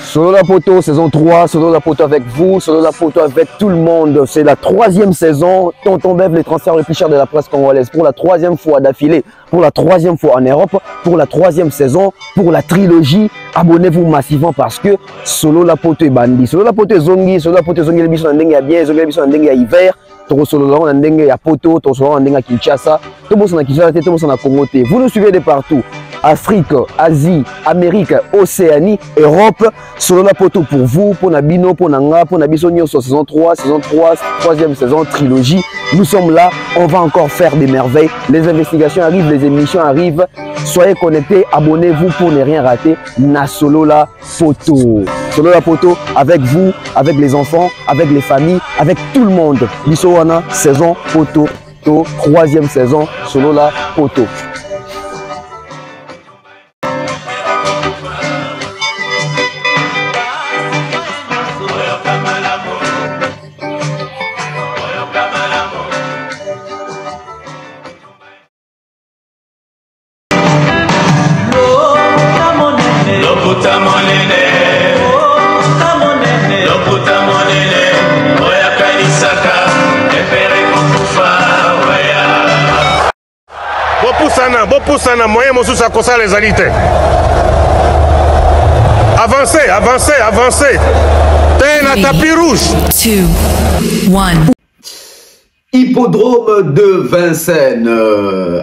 Solo la Poto, saison 3, Solo la Poto avec vous, Solo la Poto avec tout le monde. C'est la 3e saison. Tonton Bev, les transferts les plus chers de la presse congolaise. Pour la 3e fois d'affilée, pour la 3e fois en Europe, pour la 3e saison, pour la trilogie. Abonnez-vous massivement parce que Solo la Poto est bandi. Solo la Poto est zongi, Solo la Poto est zongi, les bisons n'endeng ya bien, zongi les bisons n'endeng ya hiver. Toro Solo la n'endeng ya Poto, Toro Solo la n'endeng ya Kinshasa. Tout le monde s'en a Kinshasa, tout le monde s'en a Congo. Vous nous suivez de partout. Afrique, Asie, Amérique, Océanie, Europe. Solo la Poto pour vous, pour Nabino, pour Nanga, pour Nabisonio sur saison 3, 3e saison, trilogie. Nous sommes là, on va encore faire des merveilles. Les investigations arrivent, les émissions arrivent. Soyez connectés, abonnez-vous pour ne rien rater. Na Solo la Poto. Solo la Poto avec vous, avec les enfants, avec les familles, avec tout le monde. Bissowana, saison Poto, 3e saison, Solo la Poto. Bopusana, moyen mosusa kosa les alités. Avancez, avancez, avancez. T'es la tapis rouge. 2, 1. Hippodrome de Vincennes.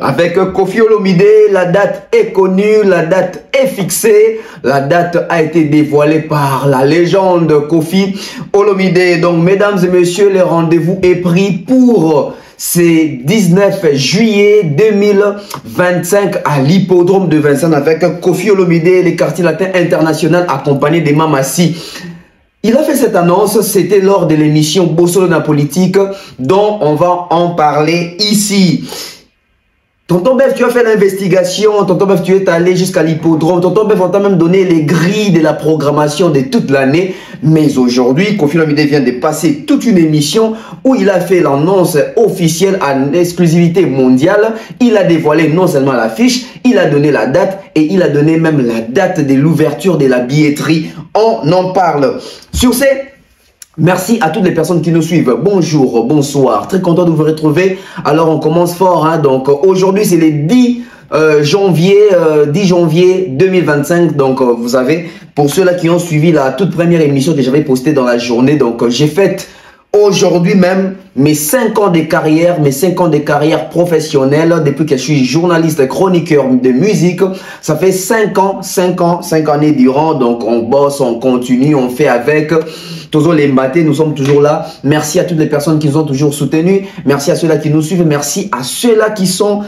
Avec Kofi Olomide, la date est connue, la date est fixée. La date a été dévoilée par la légende Kofi Olomide. Donc, mesdames et messieurs, le rendez-vous est pris pour... C'est 19 juillet 2025 à l'hippodrome de Vincennes avec Kofi Olomide, les quartiers latins international accompagné de Mamassi. Il a fait cette annonce, c'était lors de l'émission Bossolo na politique dont on va en parler ici. Tonton Bev, tu as fait l'investigation, Tonton Bev, tu es allé jusqu'à l'hippodrome, Tonton Bev, on t'a même donné les grilles de la programmation de toute l'année. Mais aujourd'hui, Kofi Olomide vient de passer toute une émission où il a fait l'annonce officielle en exclusivité mondiale. Il a dévoilé non seulement l'affiche, il a donné la date et il a donné même la date de l'ouverture de la billetterie. On en parle. Sur ce, merci à toutes les personnes qui nous suivent. Bonjour, bonsoir. Très content de vous retrouver. Alors, on commence fort. Hein. Donc, aujourd'hui, c'est le 10 janvier 2025. Donc, vous avez, pour ceux-là qui ont suivi la toute première émission que j'avais postée dans la journée, donc, j'ai fait aujourd'hui même mes 5 ans de carrière, professionnelle depuis que je suis journaliste, chroniqueur de musique. Ça fait 5 années durant. Donc, on bosse, on continue, on fait avec. Toujours les matés, nous sommes toujours là. Merci à toutes les personnes qui nous ont toujours soutenus. Merci à ceux-là qui nous suivent. Merci à ceux-là qui sont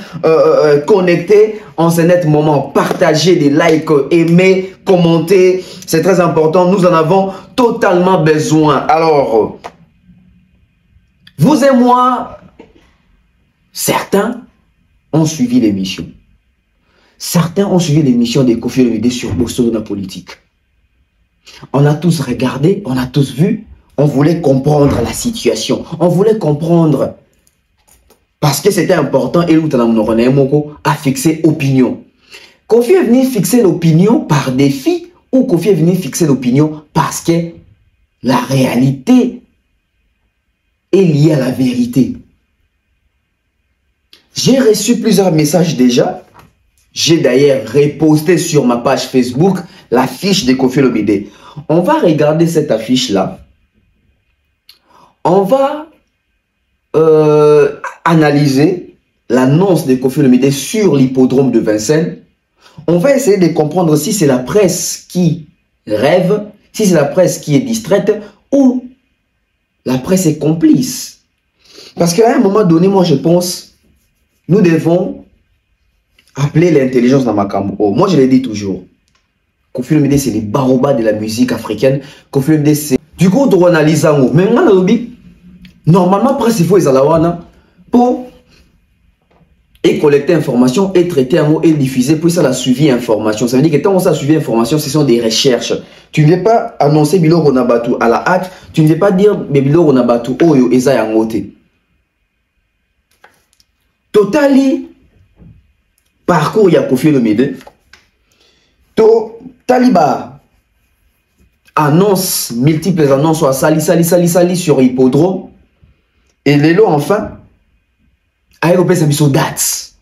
connectés en ce net moment. Partagez des likes, aimez, commentez. C'est très important. Nous en avons totalement besoin. Alors, vous et moi, certains ont suivi l'émission. Certains ont suivi l'émission de Kofi Olomide sur Bossolo na politique. On a tous regardé, on a tous vu, on voulait comprendre la situation, on voulait comprendre parce que c'était important et nous a fixé opinion. Kofi est venu fixer l'opinion par défi ou Kofi est venu fixer l'opinion parce que la réalité est liée à la vérité. J'ai reçu plusieurs messages déjà. J'ai d'ailleurs reposté sur ma page Facebook l'affiche de Kofi Olomide. On va regarder cette affiche-là. On va analyser l'annonce de Kofi Olomide sur l'hippodrome de Vincennes. On va essayer de comprendre si c'est la presse qui rêve, si c'est la presse qui est distraite ou la presse est complice. Parce qu'à un moment donné, moi je pense, nous devons appeler l'intelligence dans Makambo. Moi je l'ai dit toujours. Kofi Olomide, c'est les baroba de la musique africaine. Kofi Olomide, c'est... Du coup, on analyse ça. Mais moi, normalement, presse, il faut les alawana pour et collecter information et traiter un mot et diffuser. Puis ça, la suivi information. Ça veut dire que tant on a suivi information, ce sont des recherches. Tu ne veux pas annoncer Bilo Ronabatu à la hâte. Tu ne veux pas dire Bilo Ronabatu Oyo Eza Yangote. Totali, parcours ya Kofi Olomide. To Taliba annonce, multiples annonces soit sali sur hippodrome. Et Lelo enfin, aéropé sa biso date.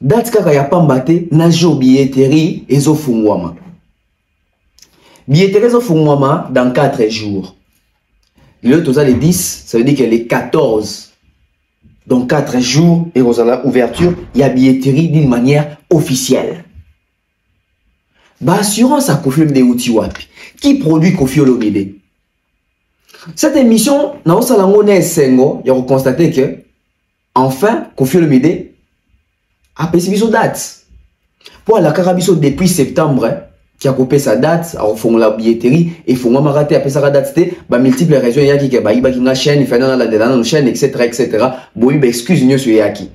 Date kaka ya pambate na jo billetterie ezo fungwama. Billetterie ezo fungwama dans 4 jours. Le total les 10, ça veut dire que les 14 dans 4 jours et aux ouverture, il y a billetterie d'une manière officielle. Bah assurance à Koffi Olomide Uti Wapi. Qui produit Koffi Olomide? Cette émission, dans le salon Sengo, il a constaté que enfin Koffi Olomide a payé sa date. Pour la Carabiso depuis septembre, qui a coupé sa date, a fait la billetterie et faut moi rater après sa date, bah multiples raisons, il y a qui ba une chaîne, il fait dans la chaîne, etc. Bon, il excuse nous sur Yaki.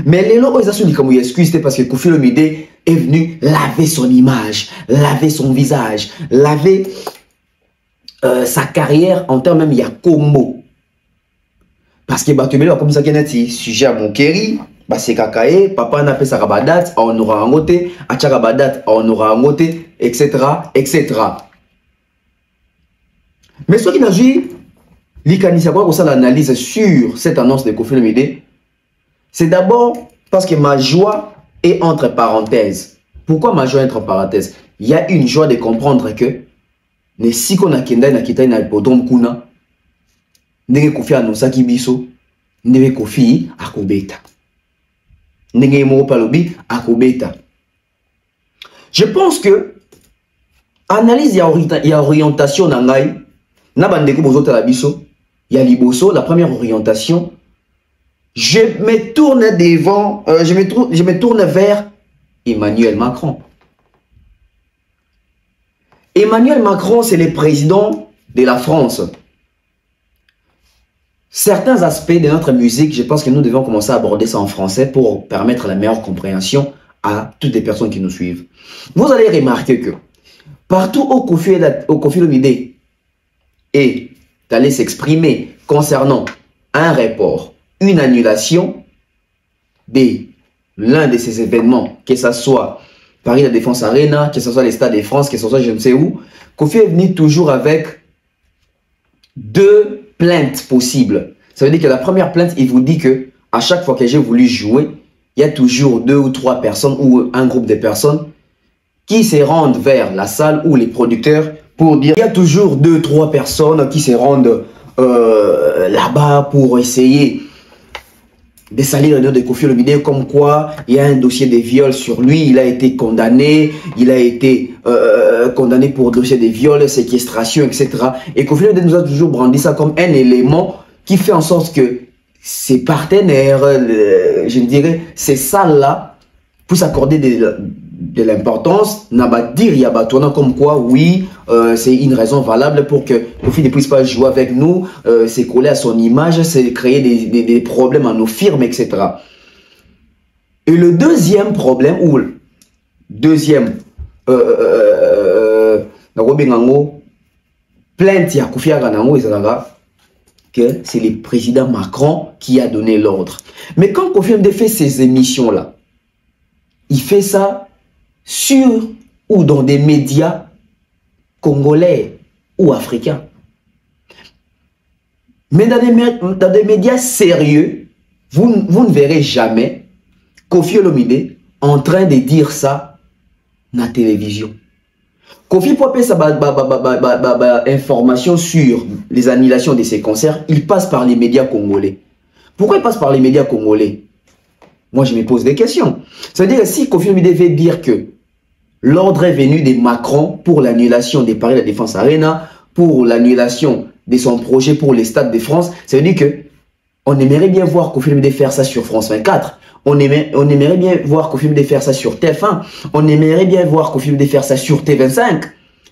Mais les lois, ils ont dit comme excuse, parce que Koffi Olomide est venu laver son image, laver son visage, laver sa carrière en termes même il y a Congo. Parce que Batumé comme ça qu'il y a un sujet à mon kéri, bah c'est kakaé, papa n'a pas sa rabadat, on aura un moté, à rabadat, on aura un moté, etc. Mais ce qui n'a vu, l'Ikanisa quoi ça l'analyse sur cette annonce de Koffi Olomide, c'est d'abord parce que ma joie est entre parenthèses. Pourquoi ma joie est entre parenthèses? Il y a une joie de comprendre que ne si qu'on a kenda na kita na hippodrome kuna, ndenge Koffi annonçaki biso, ndenge Koffi akobeta. Ndenge mo palobi akobeta. Je pense que analyse ya orientation na ngai na bandeko bozota la biso, ya liboso la première orientation. Je me tourne devant, je me tourne vers Emmanuel Macron. Emmanuel Macron, c'est le président de la France. Certains aspects de notre musique, je pense que nous devons commencer à aborder ça en français pour permettre la meilleure compréhension à toutes les personnes qui nous suivent. Vous allez remarquer que partout où Koffi Olomide est allé s'exprimer concernant un report, une annulation de l'un de ces événements, que ce soit Paris La Défense Arena, que ce soit les Stades de France, que ce soit je ne sais où, Koffi est venu toujours avec 2 plaintes possibles. Ça veut dire que la première plainte, il vous dit que à chaque fois que j'ai voulu jouer, il y a toujours 2 ou 3 personnes ou un groupe de personnes qui se rendent vers la salle ou les producteurs pour dire, il y a toujours 2 ou 3 personnes qui se rendent là-bas pour essayer de salir le nom de Koffi Olomide, comme quoi il y a un dossier de viol sur lui, il a été condamné, condamné pour dossier de viol, séquestration, etc. Et Koffi Olomide nous a toujours brandi ça comme un élément qui fait en sorte que ses partenaires, je dirais, ces salles-là, puissent accorder de l'importance, n'a pas dire, il y a comme quoi, oui, c'est une raison valable pour que Koffi ne puisse pas jouer avec nous, c'est coller à son image, c'est créer des problèmes à nos firmes, etc. Et le deuxième problème, ou deuxième plainte à Koffi Olomide, que c'est le président Macron qui a donné l'ordre. Mais quand Koffi Olomide fait ces émissions-là, il fait ça sur ou dans des médias congolais ou africains. Mais dans des médias sérieux, vous ne verrez jamais Koffi Olomide en train de dire ça dans la télévision. Koffi pour appeler sa information sur les annulations de ses concerts, il passe par les médias congolais. Pourquoi il passe par les médias congolais? Moi, je me pose des questions. Ça veut dire que si Koffi Olomide veut dire que l'ordre est venu de Macron pour l'annulation des Paris La Défense Arena, pour l'annulation de son projet pour les Stades de France, ça veut dire que on aimerait bien voir Koffi Olomide faire ça sur France 24. On aimerait bien voir Koffi Olomide faire ça sur TF1. On aimerait bien voir Koffi Olomide faire ça sur T25.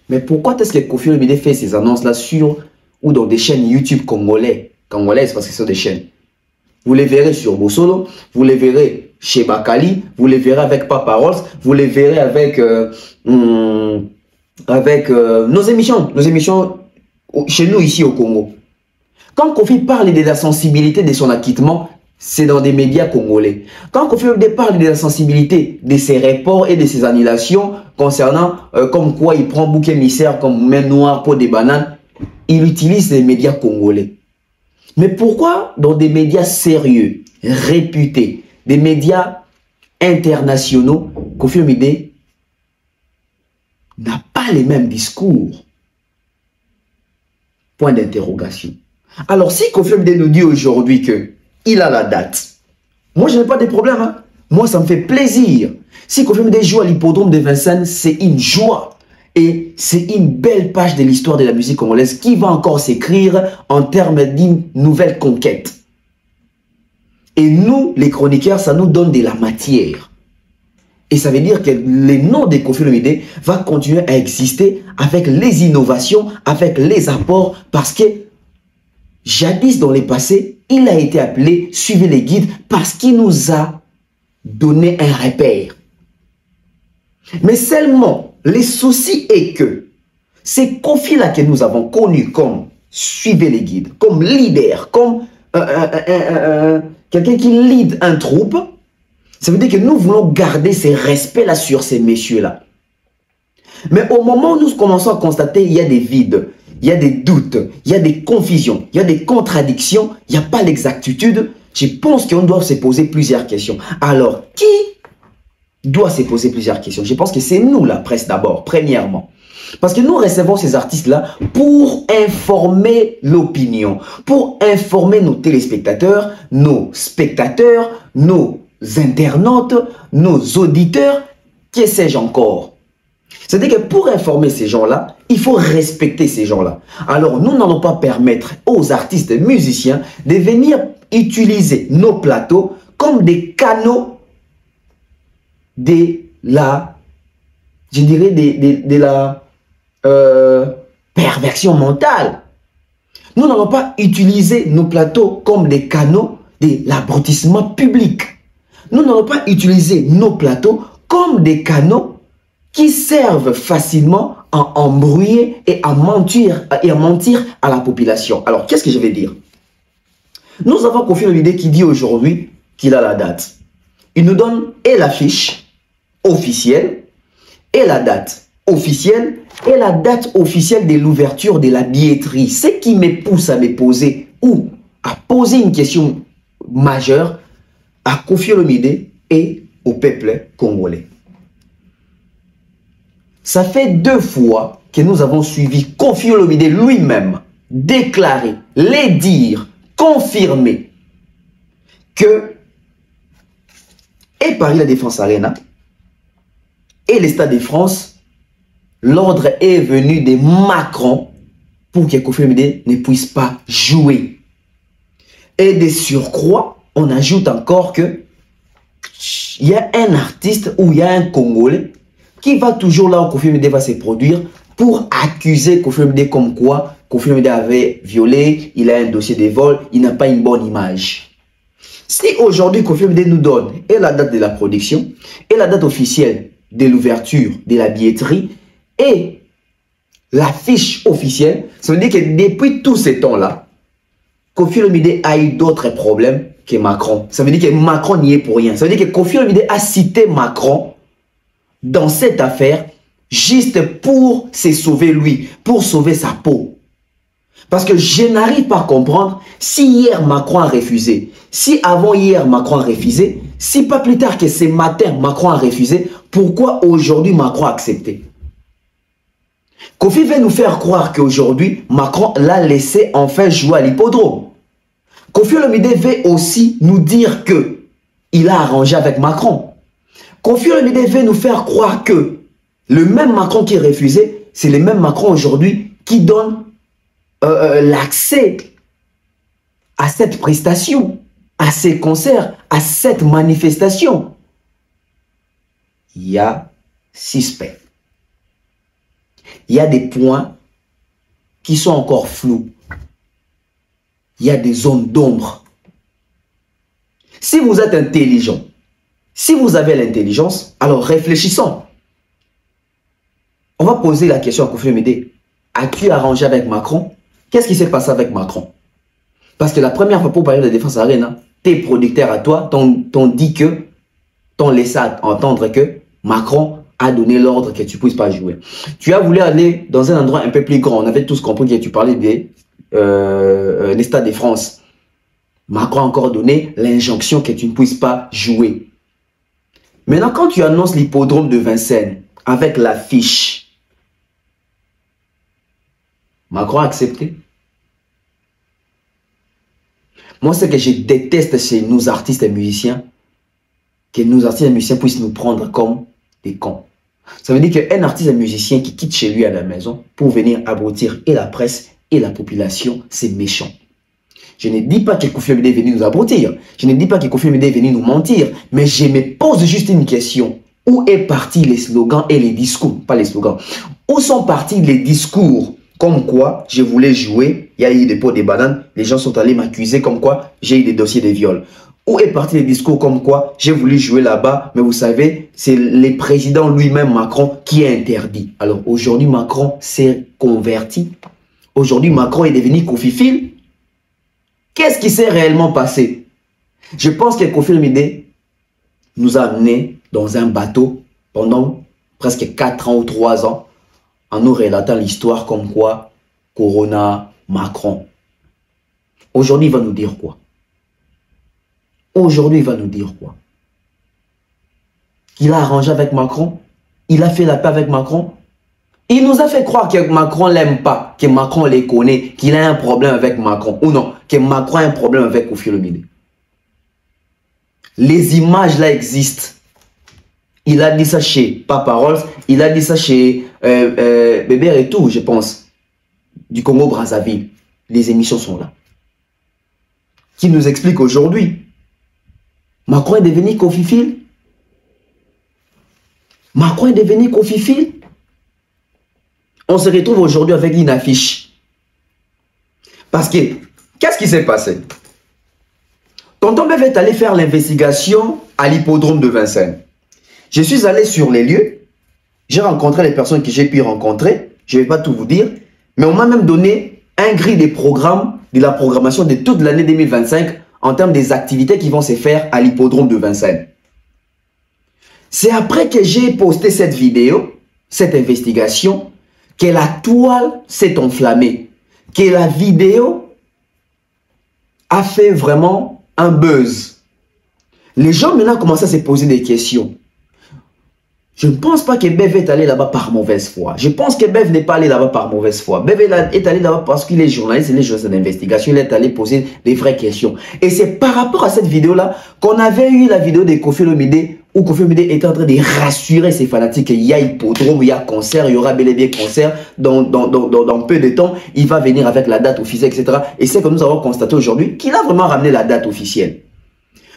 Mais pourquoi est-ce que Koffi Olomide fait ces annonces-là sur ou dans des chaînes YouTube congolaises, parce que ce sont des chaînes. Vous les verrez sur Bossolo, vous les verrez chez Bakali, vous les verrez avec Papa Rolls, vous les verrez avec, nos émissions chez nous ici au Congo. Quand Koffi parle de la sensibilité de son acquittement, c'est dans des médias congolais. Quand Koffi Olomide parle de la sensibilité de ses reports et de ses annulations concernant comme quoi il prend bouc émissaire comme main noire pour des bananes, il utilise les médias congolais. Mais pourquoi dans des médias sérieux, réputés, des médias internationaux, Koffi Olomide n'a pas les mêmes discours? Point d'interrogation. Alors si Koffi Olomide nous dit aujourd'hui que il a la date, moi je n'ai pas de problème, hein? Moi ça me fait plaisir. Si Koffi Olomide joue à l'hippodrome de Vincennes, c'est une joie. Et c'est une belle page de l'histoire de la musique congolaise qui va encore s'écrire en termes d'une nouvelle conquête. Et nous, les chroniqueurs, ça nous donne de la matière. Et ça veut dire que le nom de Koffi Olomide va continuer à exister avec les innovations, avec les apports, parce que jadis dans le passé, il a été appelé « Suivez les guides » parce qu'il nous a donné un repère. Mais seulement, le souci est que ces Koffi-là que nous avons connus comme « Suivez les guides », comme leader, comme quelqu'un qui lead un troupe, ça veut dire que nous voulons garder ces respects-là sur ces messieurs-là. Mais au moment où nous commençons à constater, il y a des vides, il y a des doutes, il y a des confusions, il y a des contradictions, il n'y a pas l'exactitude. Je pense qu'on doit se poser plusieurs questions. Alors, qui doit se poser plusieurs questions? Je pense que c'est nous, la presse d'abord, premièrement. Parce que nous recevons ces artistes-là pour informer l'opinion, pour informer nos téléspectateurs, nos spectateurs, nos internautes, nos auditeurs, que sais-je encore. C'est-à-dire que pour informer ces gens-là, il faut respecter ces gens-là. Alors, nous n'allons pas permettre aux artistes musiciens de venir utiliser nos plateaux comme des canaux de la, je dirais, de la perversion mentale. Nous n'allons pas utiliser nos plateaux comme des canaux de l'abrutissement public. Nous n'allons pas utiliser nos plateaux comme des canaux qui servent facilement à embrouiller et à mentir à la population. Alors, qu'est-ce que je vais dire? Nous avons Koffi Olomide qui dit aujourd'hui qu'il a la date. Il nous donne et l'affiche officielle et la date officielle et la date officielle de l'ouverture de la billetterie. Ce qui me pousse à me poser ou à poser une question majeure à Koffi Olomide et au peuple congolais. Ça fait 2 fois que nous avons suivi Koffi Olomide lui-même déclarer, les dire, confirmer que et Paris La Défense Arena et les Stades de France, l'ordre est venu de Macron pour que Koffi Olomide ne puisse pas jouer. Et de surcroît, on ajoute encore que il y a un artiste ou il y a un Congolais qui va toujours là où Koffi Olomide va se produire pour accuser Koffi Olomide comme quoi Koffi Olomide avait violé, il a un dossier de vol, il n'a pas une bonne image. Si aujourd'hui Koffi Olomide nous donne et la date de la production et la date officielle de l'ouverture de la billetterie et l'affiche officielle, ça veut dire que depuis tout ce temps-là, Koffi Olomide a eu d'autres problèmes que Macron. Ça veut dire que Macron n'y est pour rien. Ça veut dire que Koffi Olomide a cité Macron dans cette affaire juste pour se sauver lui, pour sauver sa peau. Parce que je n'arrive pas à comprendre si hier Macron a refusé, si avant hier Macron a refusé, si pas plus tard que ce matin Macron a refusé, pourquoi aujourd'hui Macron a accepté? Koffi veut nous faire croire qu'aujourd'hui Macron l'a laissé enfin jouer à l'hippodrome. Koffi Olomide veut aussi nous dire que il a arrangé avec Macron. Koffi Olomide veut nous faire croire que le même Macron qui est refusé, c'est le même Macron aujourd'hui qui donne l'accès à cette prestation, à ces concerts, à cette manifestation. Il y a suspect. Il y a des points qui sont encore flous. Il y a des zones d'ombre. Si vous êtes intelligent, si vous avez l'intelligence, alors réfléchissons. On va poser la question à Koffi Olomide. As-tu arrangé avec Macron? Qu'est-ce qui s'est passé avec Macron? Parce que la première fois pour parler de la Défense Arena, tes producteurs à toi t'ont dit que, t'ont laissé entendre que Macron a donné l'ordre que tu ne puisses pas jouer. Tu as voulu aller dans un endroit un peu plus grand. On avait tous compris que tu parlais des stades de France. Macron a encore donné l'injonction que tu ne puisses pas jouer. Maintenant, quand tu annonces l'hippodrome de Vincennes avec l'affiche, Macron a accepté. Moi, ce que je déteste chez nos artistes et musiciens, que nos artistes et musiciens puissent nous prendre comme des cons. Ça veut dire qu'un artiste et musicien qui quitte chez lui à la maison pour venir abrutir et la presse et la population, c'est méchant. Je ne dis pas que Koffi Olomide est venu nous abrutir. Je ne dis pas que Koffi Olomide est venu nous mentir. Mais je me pose juste une question. Où est parti les slogans et les discours? Pas les slogans. Où sont partis les discours comme quoi je voulais jouer? Il y a eu des pots de bananes. Les gens sont allés m'accuser comme quoi j'ai eu des dossiers de viol. Où est parti les discours comme quoi j'ai voulu jouer là-bas? Mais vous savez, c'est le président lui-même, Macron, qui est interdit. Alors aujourd'hui, Macron s'est converti. Aujourd'hui, Macron est devenu Koffi. Qu'est-ce qui s'est réellement passé? Je pense que Koffi Olomide nous a amenés dans un bateau pendant presque 4 ans ou 3 ans en nous relatant l'histoire comme quoi Corona, Macron. Aujourd'hui, il va nous dire quoi? Aujourd'hui, il va nous dire quoi? Qu'il a arrangé avec Macron? Il a fait la paix avec Macron? Il nous a fait croire que Macron ne l'aime pas, que Macron les connaît, qu'il a un problème avec Macron. Ou non, que Macron a un problème avec Koffi Olomide. Les images là existent. Il a dit ça chez Papa Rolls, il a dit ça chez Bébé et tout, je pense, du Congo-Brazzaville. Les émissions sont là. Qui nous explique aujourd'hui? Macron est devenu Koffi. Macron est devenu Koffi. On se retrouve aujourd'hui avec une affiche. Parce que, qu'est-ce qui s'est passé? Tonton Bev est allé faire l'investigation à l'hippodrome de Vincennes. Je suis allé sur les lieux. J'ai rencontré les personnes que j'ai pu rencontrer. Je ne vais pas tout vous dire. Mais on m'a même donné un grille des programmes, de la programmation de toute l'année 2025 en termes des activités qui vont se faire à l'hippodrome de Vincennes. C'est après que j'ai posté cette vidéo, cette investigation, que la toile s'est enflammée, que la vidéo a fait vraiment un buzz. Les gens maintenant commencent à se poser des questions. Je ne pense pas que Bev est allé là-bas par mauvaise foi. Je pense que Bev n'est pas allé là-bas par mauvaise foi. Bev est allé là-bas parce qu'il est journaliste, il est journaliste d'investigation, il est allé poser des vraies questions. Et c'est par rapport à cette vidéo-là qu'on avait eu la vidéo de Koffi Olomide où Koffi Olomide était en train de rassurer ses fanatiques. Il y a hippodrome, il y a concert, il y aura bel et bien concert. Dans peu de temps, il va venir avec la date officielle, etc. Et c'est que nous avons constaté aujourd'hui qu'il a vraiment ramené la date officielle.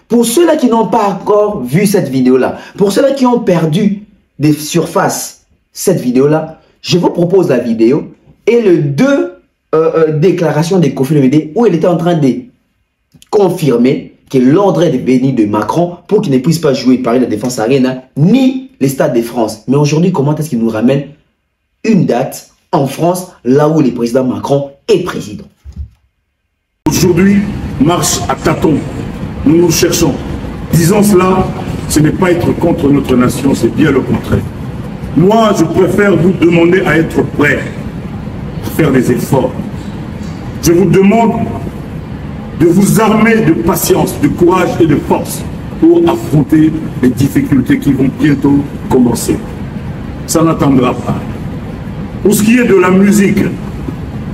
Pour ceux-là qui n'ont pas encore vu cette vidéo-là, pour ceux-là qui ont perdu des surfaces cette vidéo-là, je vous propose la vidéo et les 2 déclarations de Koffi Olomide où il était en train de confirmer que l'ordre est venu de Macron pour qu'il ne puisse pas jouer Paris La Défense Arena ni les Stades de France. Mais aujourd'hui, comment est-ce qu'il nous ramène une date en France, là où le président Macron est président? Aujourd'hui, marche à tâtons. Nous nous cherchons. Disons cela, ce n'est pas être contre notre nation, c'est bien le contraire. Moi, je préfère vous demander à être prêt, à faire des efforts. Je vous demande de vous armer de patience, de courage et de force pour affronter les difficultés qui vont bientôt commencer. Ça n'attendra pas. Pour ce qui est de la musique,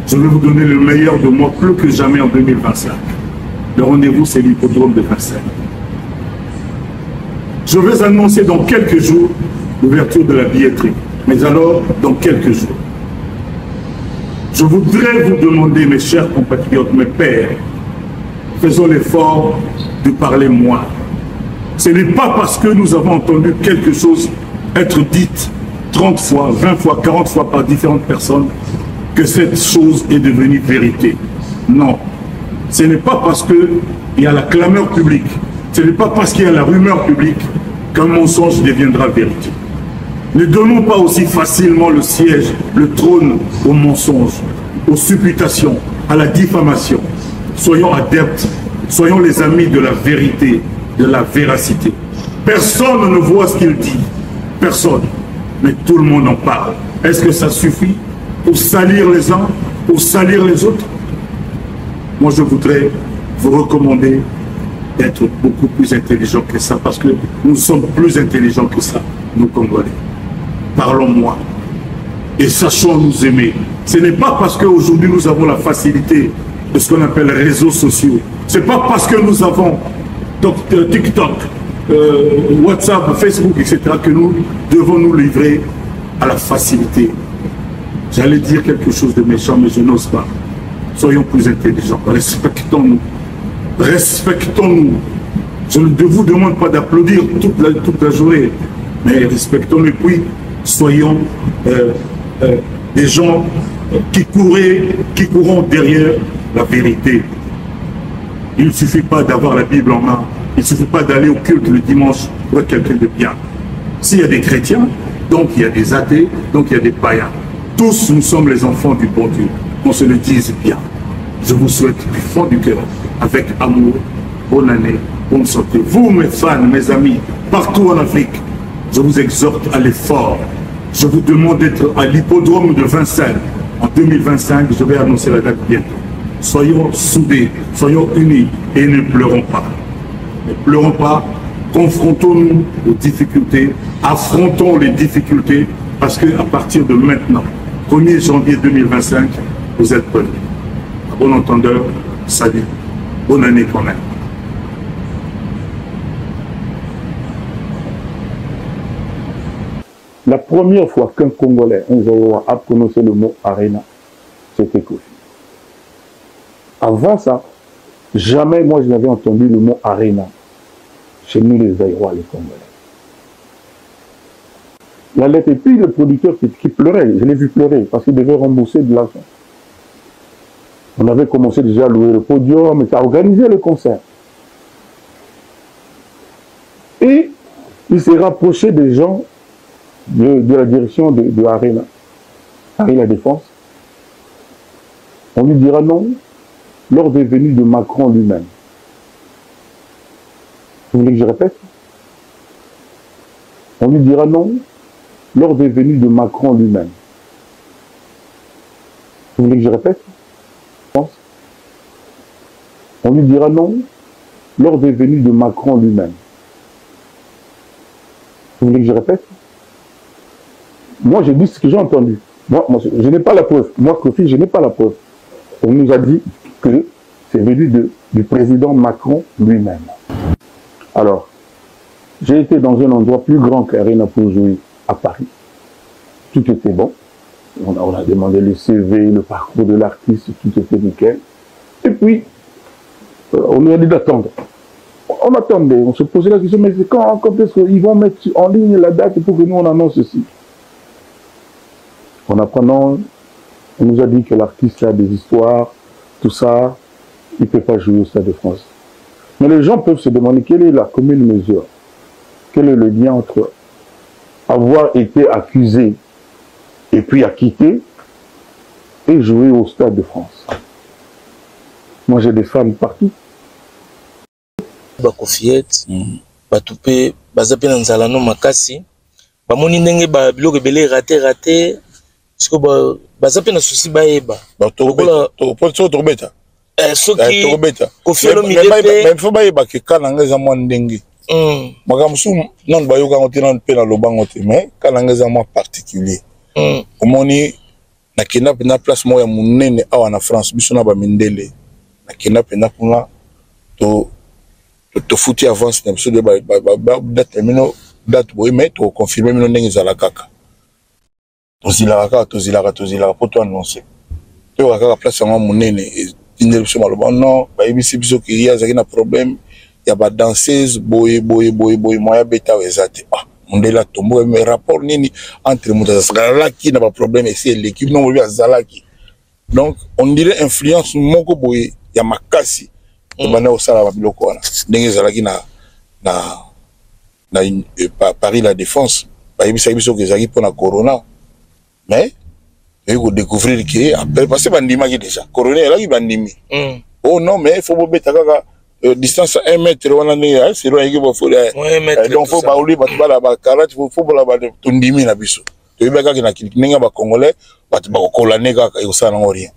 je vais vous donner le meilleur de moi plus que jamais en 2025. Le rendez-vous, c'est l'hippodrome de Vincennes. Je vais annoncer dans quelques jours l'ouverture de la billetterie. Mais alors, dans quelques jours. Je voudrais vous demander, mes chers compatriotes, mes pères, faisons l'effort de parler moins. Ce n'est pas parce que nous avons entendu quelque chose être dite 30 fois, 20 fois, 40 fois par différentes personnes que cette chose est devenue vérité. Non. Ce n'est pas parce qu'il y a la clameur publique, ce n'est pas parce qu'il y a la rumeur publique qu'un mensonge deviendra vérité. Ne donnons pas aussi facilement le siège, le trône au mensonge, aux supputations, à la diffamation. Soyons adeptes Soyons les amis de la vérité, de la véracité. Personne ne voit ce qu'il dit. Personne. Mais tout le monde en parle. Est-ce que ça suffit pour salir les uns, pour salir les autres? Moi, je voudrais vous recommander d'être beaucoup plus intelligent que ça, parce que nous sommes plus intelligents que ça, nous Congolais. Parlons-moi et sachons nous aimer. Ce n'est pas parce qu'aujourd'hui nous avons la facilité de ce qu'on appelle les réseaux sociaux. Ce n'est pas parce que nous avons TikTok, WhatsApp, Facebook, etc. que nous devons nous livrer à la facilité. J'allais dire quelque chose de méchant, mais je n'ose pas. Soyons plus intelligents, respectons-nous. Respectons-nous. Je ne vous demande pas d'applaudir toute la journée, mais respectons-nous et puis soyons des gens qui courront derrière la vérité. Il ne suffit pas d'avoir la Bible en main, il ne suffit pas d'aller au culte le dimanche pour être quelqu'un de bien. S'il y a des chrétiens, donc il y a des athées, donc il y a des païens. Tous nous sommes les enfants du bon Dieu, qu'on se le dise bien. Je vous souhaite du fond du cœur, avec amour, bonne année, bonne santé. Vous, mes fans, mes amis, partout en Afrique, je vous exhorte à l'effort. Je vous demande d'être à l'hippodrome de Vincennes. En 2025, je vais annoncer la date bientôt. Soyons soudés, soyons unis et ne pleurons pas. Ne pleurons pas, confrontons-nous aux difficultés, affrontons les difficultés, parce qu'à partir de maintenant, 1er janvier 2025, vous êtes prêts. Bon entendeur, salut. Bonne année quand même. La première fois qu'un Congolais, un Zaïrois, a prononcé le mot arena, c'était Kofi. Avant ça, jamais moi je n'avais entendu le mot arena chez nous les Zaïrois, les Congolais. La lettre, et puis le producteur qui pleurait, je l'ai vu pleurer parce qu'il devait rembourser de l'argent. On avait commencé déjà à louer le podium, à organiser le concert. Et il s'est rapproché des gens de la direction de Arena, Arena Défense. On lui dira non lors des venues de Macron lui-même. Vous voulez que je répète? On lui dira non lors des venues de Macron lui-même. Vous voulez que je répète? On lui dira non lors des venues de Macron lui-même. Vous voulez que je répète? Moi, je dis ce que j'ai entendu. Moi, je n'ai pas la preuve. Moi, Kofi, je n'ai pas la preuve. On nous a dit que c'est venu du président Macron lui-même. Alors, j'ai été dans un endroit plus grand qu'Arena pour jouer à Paris. Tout était bon. On a demandé le CV, le parcours de l'artiste, tout était nickel. Et puis, on nous a dit d'attendre. On attendait, on se posait la question, mais quand est-ce qu'ils vont mettre en ligne la date pour que nous on annonce ceci? En apprenant, on nous a dit que l'artiste a des histoires, tout ça, il ne peut pas jouer au Stade de France. Mais les gens peuvent se demander quelle est la commune mesure, quel est le lien entre avoir été accusé et puis acquitté et jouer au Stade de France. Moi j'ai des fans partout. Bakofiet, batupe, bazape na nzalano makasi, bamoni ndenge ba biloko ebele raté, siko bazape na souci baeba. Tobeta. Soki tobeta. Kofielo milepe. Mais faut baeba ke kana ngeza mwa ndenge. Makamsu non bayoka ngote non pe na lobango te, mais kana ngeza mwa particulier. Omoni na kena pena place moya munene awa na France biso na ba mindele. Na kena pena kuna to fouti avance na biso de date mino date boy mais to confirmer mino ndenge za la kaka. Tozilaka pour toi annoncer. Tu vas kaka place en munene indel biso maloba non ba ibisi biso ki ya zaki na problème ya ba danseuse boy moya beta wezate. Ah mondela tombo mais rapport nini entre muta za qui na ba problème et c'est l'équipe non boy azalaki. Donc on dirait influence moko boy ya makasi. Bana osala ba biloko wana ndenge zalaki na Paris la Défense ba yebisa biso ke zaki pona corona mais il faut découvrir que après parce que bandima qui déjà corona là qui bandimi oh non mais il faut bobeta kaka distance à 1 mètre, on a c'est loin, il faut donc faut baouli, la carotte, faut la tondimi na biso. Tu veux que na kinenga ba congolais, ba kolane ka yosa na rien.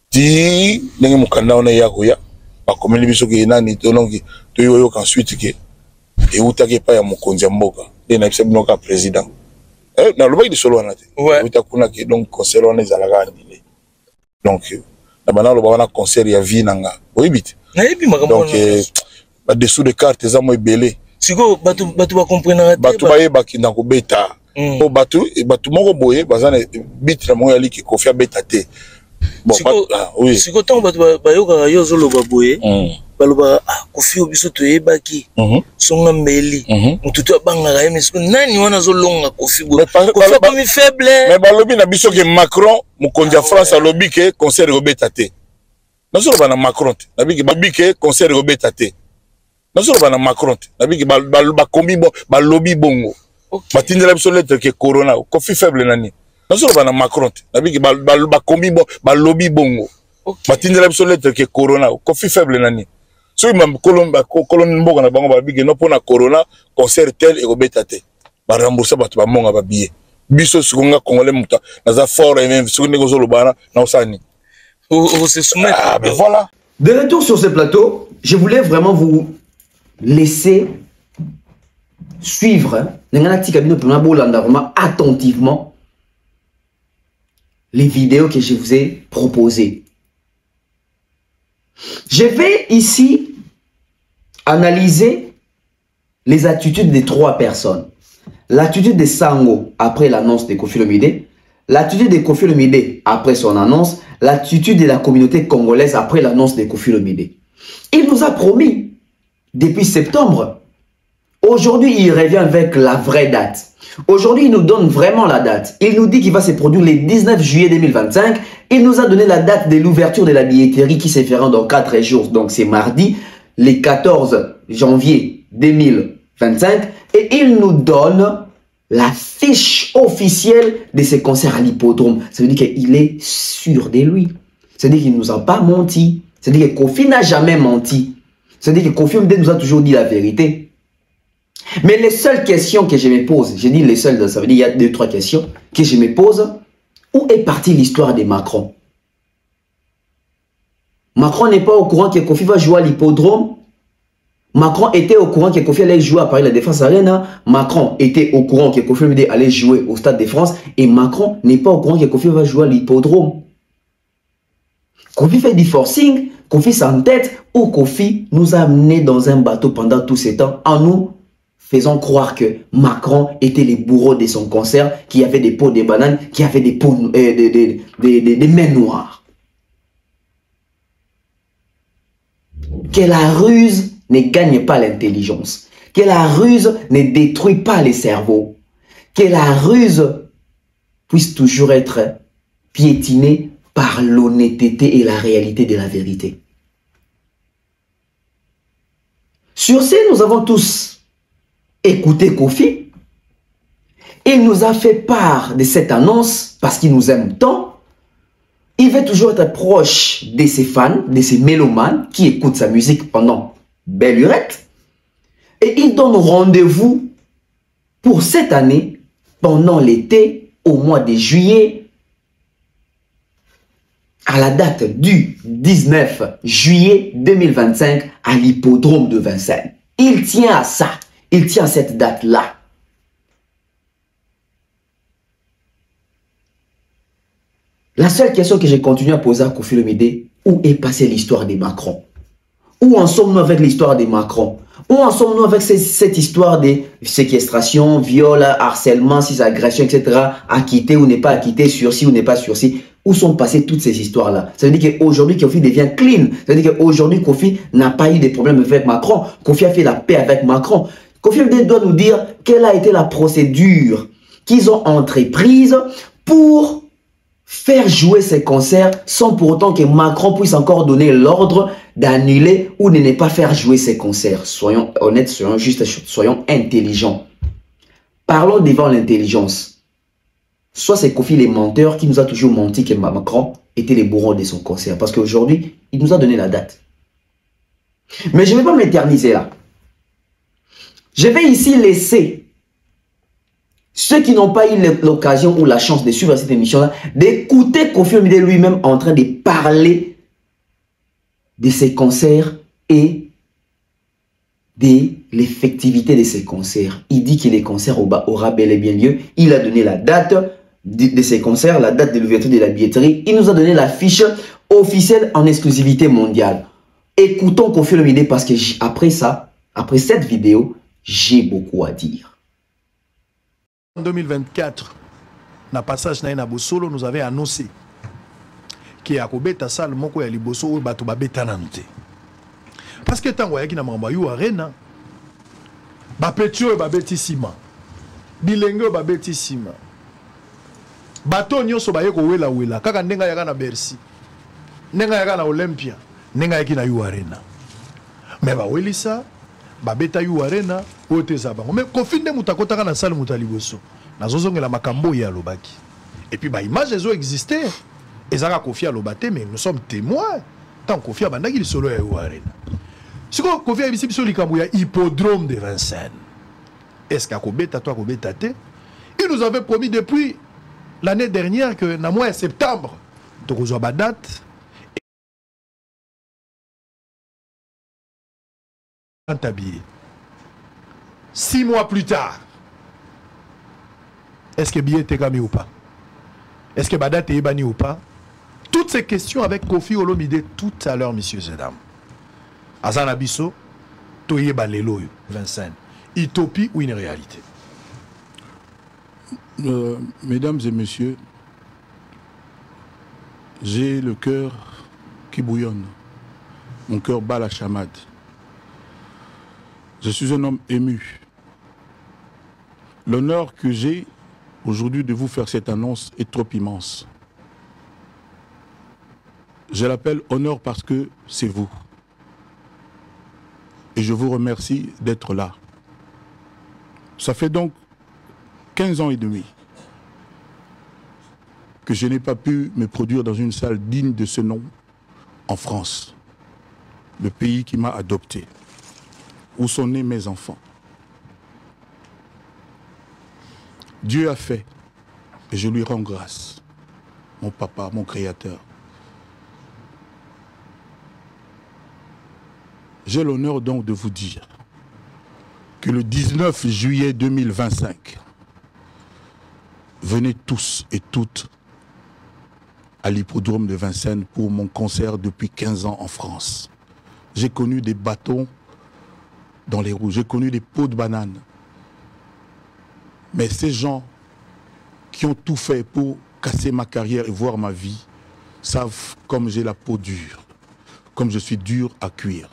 Ti ndenge mukanda on ya koya, ba komeli biso ke nani tolongi, to yo ensuite ke et utaki pa ya mokonzi mboka. De na biso binoka président. Na loba di solo na te. Utakuna ke donc conseil on ezalaka andile. Donc na bana loba wana conseil ya vie nanga. Oyibite. Donc dessous de cartes eza mo ebele. Siko batu ba comprendre batu ba yeba ki na ko beta. Po batu moko boye bazana bit na mo yali ki kofia beta te. Bon oui. Siko tant batu ba yoka yo zolo ba boye. Baloba kofi obiso to yebaki. Songa mbeli. Mututu abanga ga siko nani wana zolonga kofi bo. Kofi ba mi faible. Mais balobi na biso ke Macron mukonja France alobi ke concert go beta te. Nasolo bana Macron nabiki babike concert go beta te. Nasolo bana Macron nabiki ba kombi bo ba lobby bongo. Batindela biso lettre ke corona ko fi faible nani. Nasolo bana Macron nabiki ba kombi bo ba lobby bongo. Batindela biso lettre ke corona ko fi faible nani. So imam kolon mboka na bango babiki no pona corona concert tel e go beta te. Ba rembourser batu ba monga ba billet. Biso sukonga congolais muta naza fort et même sukonga ko zolo bana na osani. Ben voilà. De retour sur ce plateau, je voulais vraiment vous laisser suivre attentivement les vidéos que je vous ai proposées. Je vais ici analyser les attitudes des 3 personnes. L'attitude de Sango après l'annonce de Koffi Olomide, l'attitude de Koffi Olomide après son annonce, l'attitude de la communauté congolaise après l'annonce de Koffi Olomide. Il nous a promis, depuis septembre, aujourd'hui il revient avec la vraie date. Aujourd'hui il nous donne vraiment la date. Il nous dit qu'il va se produire le 19 juillet 2025. Il nous a donné la date de l'ouverture de la billetterie qui se fera dans 4 jours. Donc c'est mardi, le 14 janvier 2025. Et il nous donne la fiche officielle de ce concert à l'hippodrome. Ça veut dire qu'il est sûr de lui. Ça veut dire qu'il ne nous a pas menti. Ça veut dire que Koffi n'a jamais menti. Ça veut dire que Koffi nous a toujours dit la vérité. Mais les seules questions que je me pose, j'ai dit les seules, ça veut dire qu'il y a 2-3 questions que je me pose. Où est partie l'histoire de Macron? Macron n'est pas au courant que Koffi va jouer à l'hippodrome. Macron était au courant que Koffi allait jouer à Paris la Défense Arena. Macron était au courant que Koffi allait jouer au Stade de France. Et Macron n'est pas au courant que Koffi va jouer à l'hippodrome. Koffi fait du forcing, Koffi s'entête, ou Koffi nous a amenés dans un bateau pendant tout ce temps en nous faisant croire que Macron était le bourreau de son concert, qui avait des peaux de bananes, qui avait des peaux, des mains noires. Que la ruse ne gagne pas l'intelligence, que la ruse ne détruit pas les cerveaux, que la ruse puisse toujours être piétinée par l'honnêteté et la réalité de la vérité. Sur ce, nous avons tous écouté Koffi. Il nous a fait part de cette annonce parce qu'il nous aime tant. Il veut toujours être proche de ses fans, de ses mélomanes qui écoutent sa musique pendant belle lurette. Et il donne rendez-vous pour cette année, pendant l'été, au mois de juillet, à la date du 19 juillet 2025 à l'hippodrome de Vincennes. Il tient à ça, il tient à cette date-là. La seule question que j'ai continué à poser à Koffi Olomide, où est passée l'histoire de Macron? Où en sommes-nous avec l'histoire de Macron? Où en sommes-nous avec cette histoire de séquestration, viol, harcèlement, agressions, etc. Acquitté ou n'est pas acquitté, sursis ou n'est pas sursis? Où sont passées toutes ces histoires-là? Ça veut dire qu'aujourd'hui, Koffi devient clean. Ça veut dire qu'aujourd'hui, Koffi n'a pas eu de problème avec Macron. Koffi a fait la paix avec Macron. Koffi doit nous dire quelle a été la procédure qu'ils ont entreprise pour faire jouer ces concerts sans pour autant que Macron puisse encore donner l'ordre d'annuler ou de ne pas faire jouer ces concerts. Soyons honnêtes, soyons justes, soyons intelligents. Parlons devant l'intelligence. Soit c'est Koffi les menteurs qui nous a toujours menti que Macron était les bourreaux de son concert. Parce qu'aujourd'hui, il nous a donné la date. Mais je ne vais pas m'éterniser là. Je vais ici laisser ceux qui n'ont pas eu l'occasion ou la chance de suivre cette émission-là, d'écouter Koffi Olomide lui-même en train de parler de ses concerts et de l'effectivité de ses concerts. Il dit que les concerts aura bel et bien lieu. Il a donné la date de ses concerts, la date de l'ouverture de la billetterie. Il nous a donné la fiche officielle en exclusivité mondiale. Écoutons Koffi Olomide parce que après ça, après cette vidéo, j'ai beaucoup à dire. En 2024, na passage na Bosolo, nous avait annoncé qu'il y a un salle moko ya liboso ou bato babeta nante. Parce que tant que na mamba yu arena, ba petio ba betisima. Bilengo ba betisima. Bato nyonso ba yeko wela kaka ndenga yaka na Bercy. Ndenga yaka na Olympia, ndenga yaki na yu arena. Mais ba welisa ba beta yu arena ote za bango. Mais Koffi nde mutakota na salle mutaliboso. Na zozongela makambo ya lobaki. Et puis ba image ezo exister. Ezaka Koffi alobate mais nous sommes témoins. Tant Koffi abandaki le solo ya yu arena. Si Koffi a ici sur le hippodrome de Vincennes, est-ce qu'à Kobeta, toi, Kobeta, il nous avait promis depuis l'année dernière que, dans le mois de septembre, tu as une date. Habillé. 6 mois plus tard, est-ce que billet est gagné ou pas? Est-ce que la date est bannie ou pas? Toutes ces questions avec Koffi Olomide tout à l'heure, messieurs et dames. Azana Bisso, Toye Balelo, Vincennes. Utopie ou une réalité? Mesdames et messieurs, j'ai le cœur qui bouillonne. Mon cœur bat la chamade. Je suis un homme ému. L'honneur que j'ai aujourd'hui de vous faire cette annonce est trop immense. Je l'appelle honneur parce que c'est vous. Et je vous remercie d'être là. Ça fait donc 15 ans et demi que je n'ai pas pu me produire dans une salle digne de ce nom en France, le pays qui m'a adopté, où sont nés mes enfants. Dieu a fait, et je lui rends grâce, mon papa, mon créateur. J'ai l'honneur donc de vous dire que le 19 juillet 2025, venez tous et toutes à l'hippodrome de Vincennes pour mon concert depuis 15 ans en France. J'ai connu des bâtons dans les roues, j'ai connu des pots de banane. Mais ces gens qui ont tout fait pour casser ma carrière et voir ma vie savent comme j'ai la peau dure, comme je suis dur à cuire.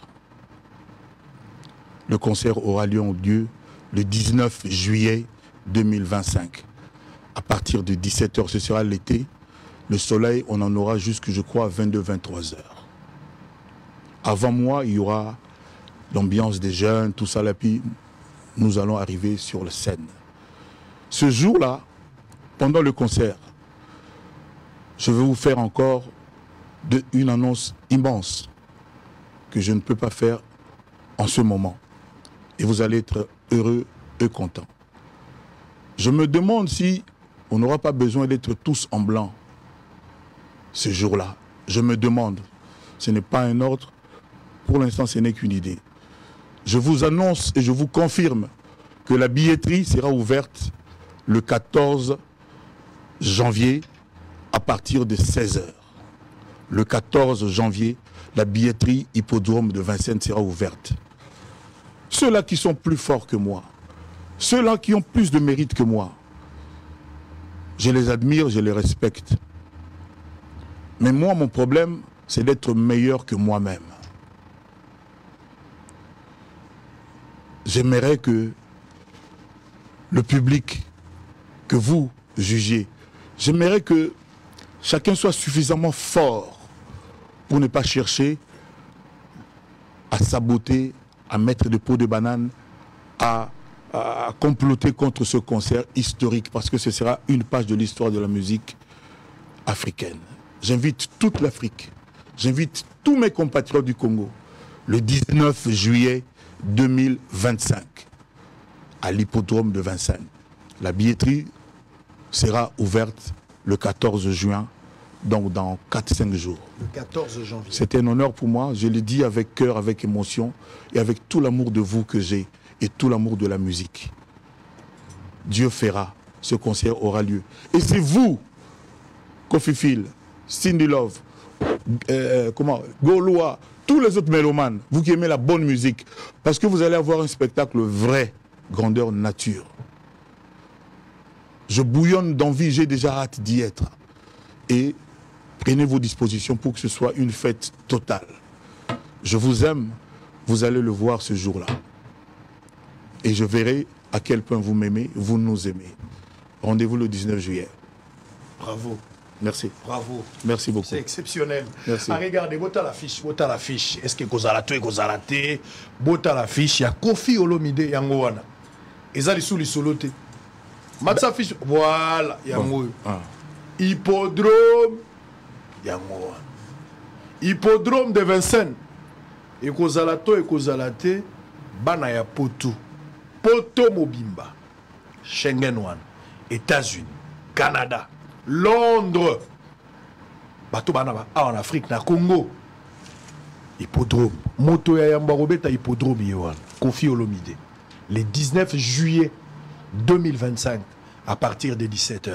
Le concert aura lieu le 19 juillet 2025. À partir de 17h, ce sera l'été. Le soleil, on en aura jusque, je crois, 22-23 heures. Avant moi, il y aura l'ambiance des jeunes, tout ça, là, puis nous allons arriver sur la scène. Ce jour-là, pendant le concert, je vais vous faire encore une annonce immense que je ne peux pas faire en ce moment. Et vous allez être heureux et contents. Je me demande si on n'aura pas besoin d'être tous en blanc ce jour-là. Je me demande. Ce n'est pas un ordre. Pour l'instant, ce n'est qu'une idée. Je vous annonce et je vous confirme que la billetterie sera ouverte le 14 janvier à partir de 16h. Le 14 janvier, la billetterie hippodrome de Vincennes sera ouverte. Ceux-là qui sont plus forts que moi, ceux-là qui ont plus de mérite que moi, je les admire, je les respecte. Mais moi, mon problème, c'est d'être meilleur que moi-même. J'aimerais que le public, que vous jugiez, j'aimerais que chacun soit suffisamment fort pour ne pas chercher à saboter, à mettre des pots de banane, à comploter contre ce concert historique, parce que ce sera une page de l'histoire de la musique africaine. J'invite toute l'Afrique, j'invite tous mes compatriotes du Congo, le 19 juillet 2025 à l'hippodrome de Vincennes. La billetterie sera ouverte le 14 juin, donc dans 4-5 jours. Le 14 janvier. C'est un honneur pour moi, je le dis avec cœur, avec émotion et avec tout l'amour de vous que j'ai et tout l'amour de la musique. Dieu fera, ce concert aura lieu. Et c'est vous, Kofi Phil, Cindy Love, Gaulois, tous les autres mélomanes, vous qui aimez la bonne musique, parce que vous allez avoir un spectacle vrai, grandeur nature. Je bouillonne d'envie, j'ai déjà hâte d'y être. Et prenez vos dispositions pour que ce soit une fête totale. Je vous aime, vous allez le voir ce jour-là. Et je verrai à quel point vous m'aimez, vous nous aimez. Rendez-vous le 19 juillet. Bravo. Merci. Bravo. Merci beaucoup. C'est exceptionnel. Merci. Ah, regardez, bota l'affiche. Est-ce que Kozalato et Kozalate, bota l'affiche, il y a Kofi Olomide Yangoana. Et ça, les sous-les-solote. Matsa fiche, voilà, Yango. Hippodrome, Yangoana. Hippodrome de Vincennes. Et Kozalato et Kozalate, Banaya Poto. Poto Mobimba. Schengen One. États-Unis. Canada. Londres, bato banaba en Afrique, na Congo, hippodrome, moto ya yamba robeta hippodrome yohan, Kofi Olomide, le 19 juillet 2025 à partir de 17h.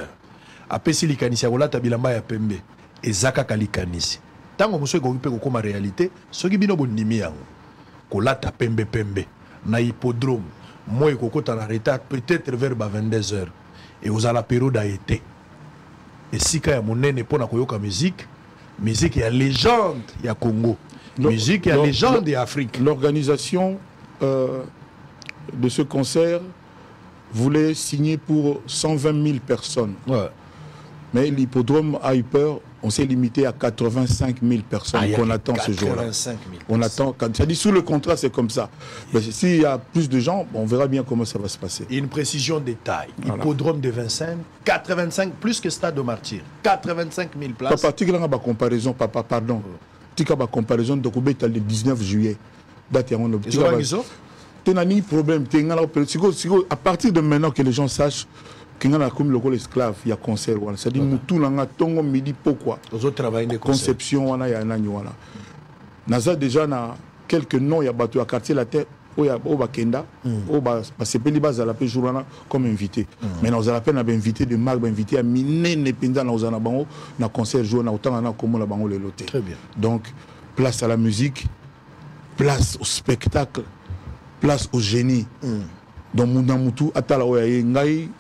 Apesi likanisi ya kolata bilamba ya pembe, ezaka kalikanisi. Tango moso ekoki pe kokoma réalité, soki bino bondimi yango, kolata pembe na hippodrome, moi ekokota na retard peut-être vers 22h et aux à la période a été. Et si il y a musique, musique il y a légende, il y a Congo. Musique il y a légende, il y a Afrique. L'organisation de ce concert voulait signer pour 120 000 personnes. Ouais. Mais l'hippodrome a eu peur, on s'est limité à 85 000 personnes qu'on attend ce jour-là. On attend, ça dit sous le contrat c'est comme ça. Mais s'il y a plus de gens, on verra bien comment ça va se passer. Une précision de taille. Voilà. Hippodrome de Vincennes, 85, plus que Stade de Martyr, 85 000 places. Papa, tu as comparaison, papa, pardon. Tu as une comparaison de le 19 juillet. Tu n'as ni problème. À partir de maintenant que les gens sachent qu'il y a comme le esclave, il y a concert. C'est-à-dire que tout le monde midi pourquoi. Conception, il y a un an. Naza déjà na quelques noms, il y a battu à quartier la tête. Au Bakenda, c'est pas les bases à la paix comme invité. Mais nous avons peine à inviter de marque, invité à miner les pendants dans un bango, dans concert joué dans autant dans comme la bango les lotés. Très bien. Donc place à la musique, place au spectacle, place au génie. Donc Mounamoutou atala oyaye ngai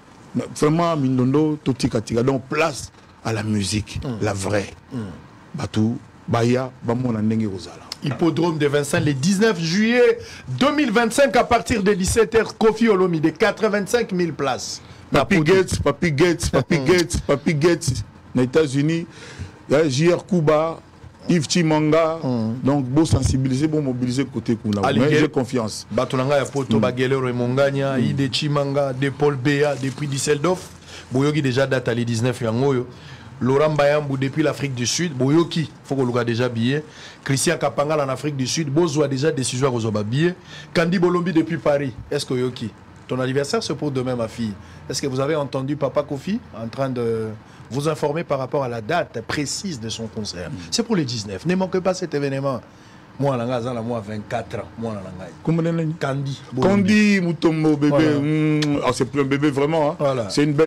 vraiment mindondo totika tika. Donc place à la musique, la vraie. Batou Baya bamona ndenge kozala. Hippodrome de Vincennes le 19 juillet 2025 à partir de 17h. Kofi Olomide, 85 000 places. Papi Gates, aux États-Unis, J.R. Kuba, Yves Chimanga. Donc, beau sensibiliser, beau mobiliser côté Kuna. Mais j'ai confiance. Batulanga ya poto Bagelero et Mongania, Ide Chimanga, de Paul Béa, depuis Düsseldorf. Boyogi déjà date à le 19 yangoyo. Laurent Bayambou depuis l'Afrique du Sud, Boyoki, faut qu'on le déjà billet. Christian Kapangal en Afrique du Sud, Bozoa déjà décision aux billet. Kandi Bolombi depuis Paris, est-ce que Yoki? Ton anniversaire c'est pour demain ma fille. Est-ce que vous avez entendu Papa Kofi en train de vous informer par rapport à la date précise de son concert? C'est pour le 19, ne manquez pas cet événement. Moi, moi 24 ans. Moi, comment Kandi. Kandi, Moutombo, bébé. Voilà. C'est plus un bébé vraiment. Hein. Voilà. C'est une belle.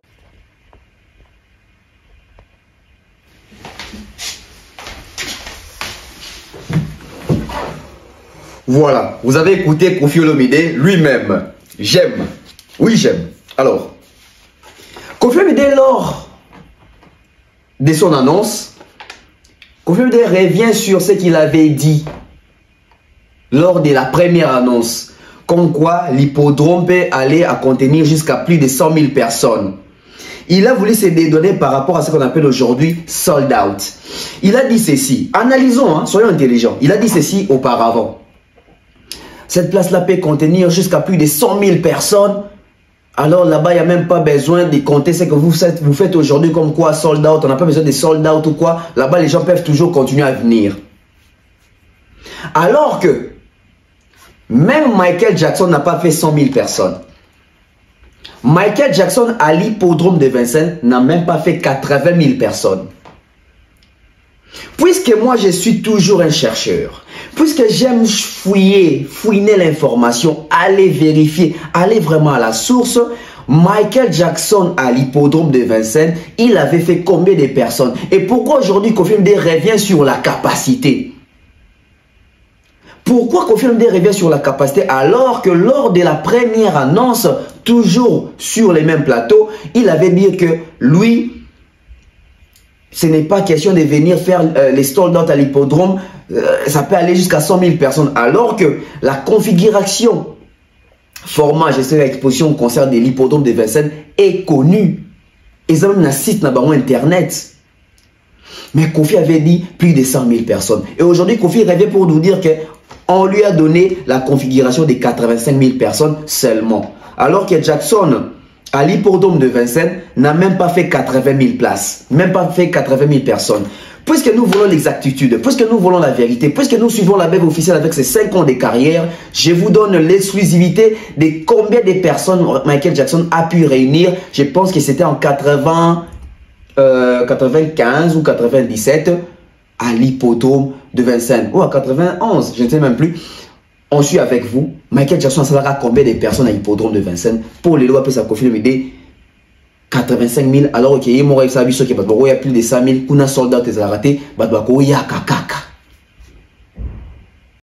Voilà, vous avez écouté Kofi Olomide lui-même. J'aime. Oui, j'aime. Alors, Kofi Olomide, lors de son annonce, Kofi Olomide revient sur ce qu'il avait dit lors de la première annonce, comme quoi l'hippodrome peut aller à contenir jusqu'à plus de 100 000 personnes. Il a voulu se dédonner par rapport à ce qu'on appelle aujourd'hui sold out. Il a dit ceci, analysons, hein, soyons intelligents. Il a dit ceci auparavant. Cette place-là peut contenir jusqu'à plus de 100 000 personnes. Alors là-bas, il n'y a même pas besoin de compter ce que vous faites aujourd'hui comme quoi sold out. On n'a pas besoin de sold out ou quoi. Là-bas, les gens peuvent toujours continuer à venir. Alors que Même Michael Jackson n'a pas fait 100 000 personnes. Michael Jackson à l'hippodrome de Vincennes n'a même pas fait 80 000 personnes. Puisque moi je suis toujours un chercheur, puisque j'aime fouiner l'information, aller vérifier, aller vraiment à la source, Michael Jackson à l'hippodrome de Vincennes, il avait fait combien de personnes? Et pourquoi aujourd'hui Koffi Olomide revient sur la capacité? Pourquoi Koffi Olomide revient sur la capacité alors que lors de la première annonce, toujours sur les mêmes plateaux, il avait dit que lui, ce n'est pas question de venir faire les sold out à l'hippodrome, ça peut aller jusqu'à 100 000 personnes, alors que la configuration, format, gestion d'exposition, concert de l'hippodrome de Vincennes est connue. Ils ont même un site dans internet. Mais Koffi avait dit plus de 100 000 personnes. Et aujourd'hui, Koffi revient pour nous dire qu'on lui a donné la configuration de 85 000 personnes seulement. Alors que Jackson, à l'hippodrome de Vincennes, n'a même pas fait 80 000 places. Même pas fait 80 000 personnes. Puisque nous voulons l'exactitude, puisque nous voulons la vérité, puisque nous suivons la bête officielle avec ses 5 ans de carrière, je vous donne l'exclusivité de combien de personnes Michael Jackson a pu réunir. Je pense que c'était en 95 ou 97 à l'hippodrome de Vincennes. Ou à 91, je ne sais même plus. On suit avec vous. Michael Jackson, ça va combien de personnes à l'hippodrome de Vincennes? Pour les lois, ça confirme l'idée. 85 000, alors qu'il y a plus de 100 000, qu'on a soldat qui a raté, il y a kakaka.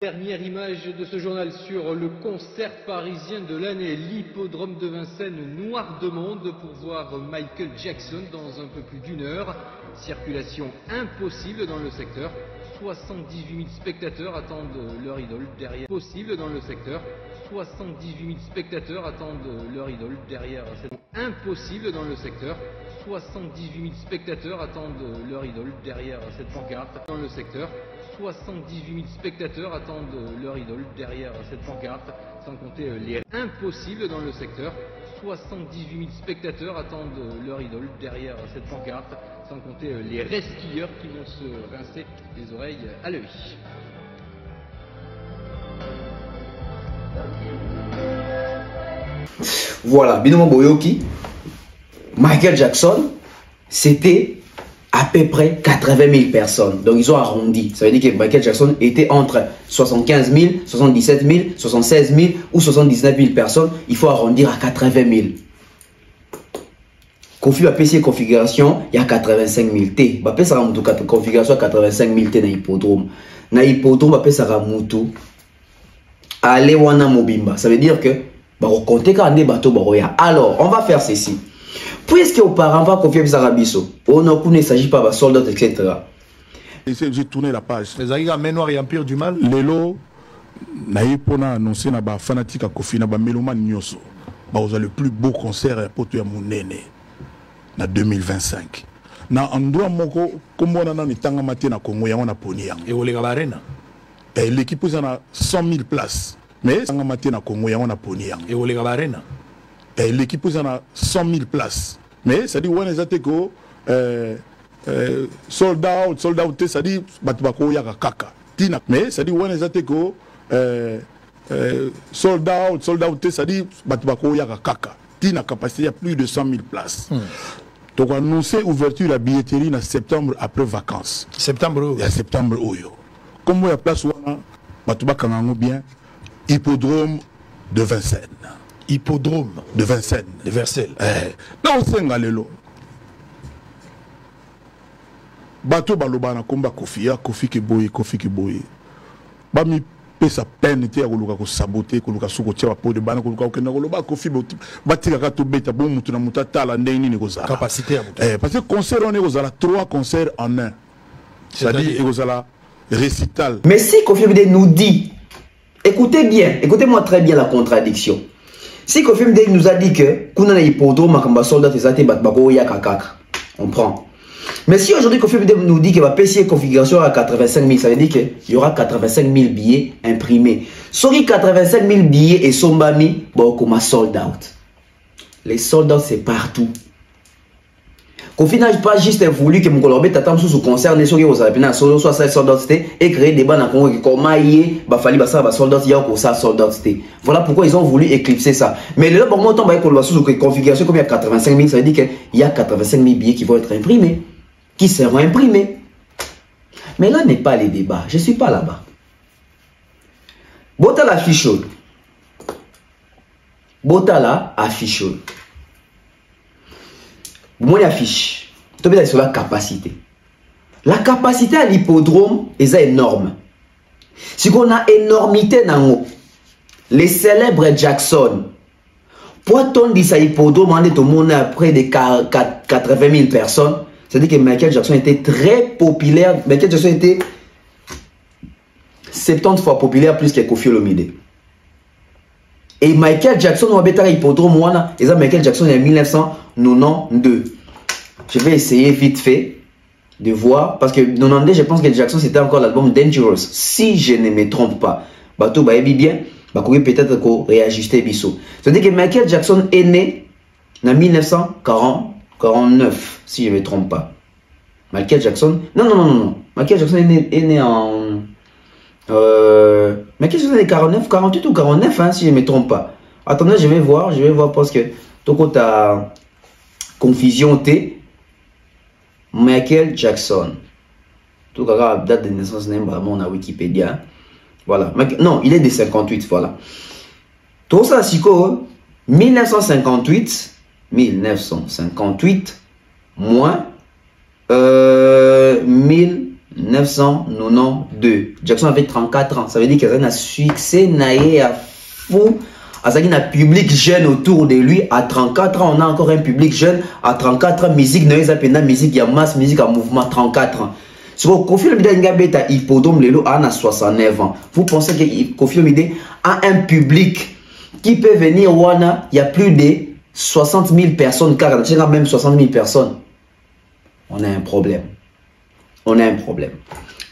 Dernière image de ce journal sur le concert parisien de l'année, l'hippodrome de Vincennes, noir de monde pour voir Michael Jackson dans un peu plus d'1 heure. Circulation impossible dans le secteur. 78 000 spectateurs attendent leur idole derrière. Possible dans le secteur. 78 000 spectateurs attendent leur idole derrière. Impossible dans le secteur. 78 000 spectateurs attendent leur idole derrière cette pancarte. Dans le secteur. 78 000 spectateurs attendent leur idole derrière cette pancarte. Sans compter les impossibles dans le secteur. 78 000 spectateurs attendent leur idole derrière cette pancarte. Sans compter les resquilleurs qui vont se rincer les oreilles à l'œil. Voilà, Binomo Boyoki, Michael Jackson, c'était à peu près 80 000 personnes. Donc ils ont arrondi. Ça veut dire que Michael Jackson était entre 75 000, 77 000, 76 000 ou 79 000 personnes. Il faut arrondir à 80 000. Koffi a PC configuration, il y a 85 000 T. Il y a configuration à 85 000 T dans l'hippodrome. Dans l'hippodrome, il y a Moutou. Allez, wana mobimba. Ça veut dire que alors, on va faire ceci. Puisque auparavant, on va confier à Arabiso. Il ne s'agit pas de soldats, etc. J'ai tourné la page. Les Aïga Ménoir et Empire du Mal. Lelo, naïe pour annoncer na ba fanatique à Koffi na ba mélomane nyoso. Ba vous avez le plus beau concert pour toi mon néné. Na 2025. Na endroit moko comme on a ni tanga maté na Congo ya on a poni yang. Et Olega Barena. Et l'équipe a 100 000 places. Mais tanga maté na Congo ya on a poni yang. Et Olega Barena. Et l'équipe a 100 000 places. Mais ça dit on est ateko sold out ça dit batubako ya kaka. Tina. Mais ça dit on est ateko sold out ça dit batubako ya kaka. Tina capacité à plus de 100 000 places. Donc on a annoncé ouverture de la billetterie en septembre après vacances. Septembre. Il y a septembre oyo. Comme il y a place où on a batubaka bien hippodrome de Vincennes. Hippodrome de Vincennes. De Versailles. Non, c'est un galelo. Bateau balobana komba Koffi, Koffi ki boye. Ba mi pesa peine te akoluka ko saboter koluka suko tia po de bana koluka okenda koloba Koffi batika ka to beta bon mutu na mutata la ndeni ni kozala. Capacité à parce que concert on est kozala 3 concerts en un. C'est-à-dire kozala récital. Mais si Koffi Olomide nous dit, écoutez bien, écoutez-moi très bien la contradiction. Si Koffi Olomide nous a dit que kuna hippodrome makamba soldat ezate batbako ya kakaka, on prend. Mais si aujourd'hui Koffi Olomide nous dit qu'il va payer configuration à 85 000, ça veut dire qu'il y aura 85 000 billets imprimés. Sur les 85 000 billets et sombami, bon comme sold out. Les sold out c'est partout. Kofi n'a pas juste voulu que mon collègue t'attend sous concerne ceux qui ont appelé solo soit ça soldat et créer des bancs dans Congo comment y bah fallait bah ça bah soldat il y a pour ça soldat. Voilà pourquoi ils ont voulu éclipser ça. Mais là pour moi tant bah qu'on sous configuration comme il y a 85 000 ça veut dire qu'il y a 85 000 billets qui vont être imprimés, qui seront imprimés. Mais là n'est pas les débats. Je suis pas là-bas. Bota la fiche. Bota la affiche. Moi, affiche. Tu veux sur la capacité. La capacité à l'hippodrome est énorme. Si on a énormité dans les célèbres Jackson, pour ton dit ça hippodrome, on est au monde à près de 80 000 personnes. C'est-à-dire que Michael Jackson était très populaire. Michael Jackson était 70 fois populaire plus que Kofi Olomide. Et Michael Jackson, on va être hippodrome, et ça Michael Jackson en 1992. Je vais essayer vite fait de voir, parce que 92, je pense que Jackson c'était encore l'album Dangerous. Si je ne me trompe pas, bateau va bien, peut-être qu'on réajuster Bissot. C'est-à-dire que Michael Jackson est né en 1949, si je ne me trompe pas. Michael Jackson, non. Michael Jackson est né en. Mais qu'est-ce que c'est 49, 48 ou 49 hein, si je ne me trompe pas. Attendez, je vais voir parce que tout ta confusion T. Michael Jackson. Tout cas, date de naissance n'est vraiment on a Wikipédia. Voilà. Non, il est de 58, voilà. Tout ça, c'est quoi 1958 moins 1992. Jackson avait 34 ans. Ça veut dire qu'il y a un succès naïe à fou. À ça qu'il y a un public jeune autour de lui. À 34 ans, on a encore un public jeune. À 34 ans, musique naïe, musique, il y a masse, musique en mouvement. 34 ans. Si vous confiez le bidé à hippodrome, Lelo a 69 ans. Vous pensez que Kofi Olomide a un public qui peut venir Wana, il y a plus de 60 000 personnes, car il y a même 60 000 personnes. On a un problème. On a un problème.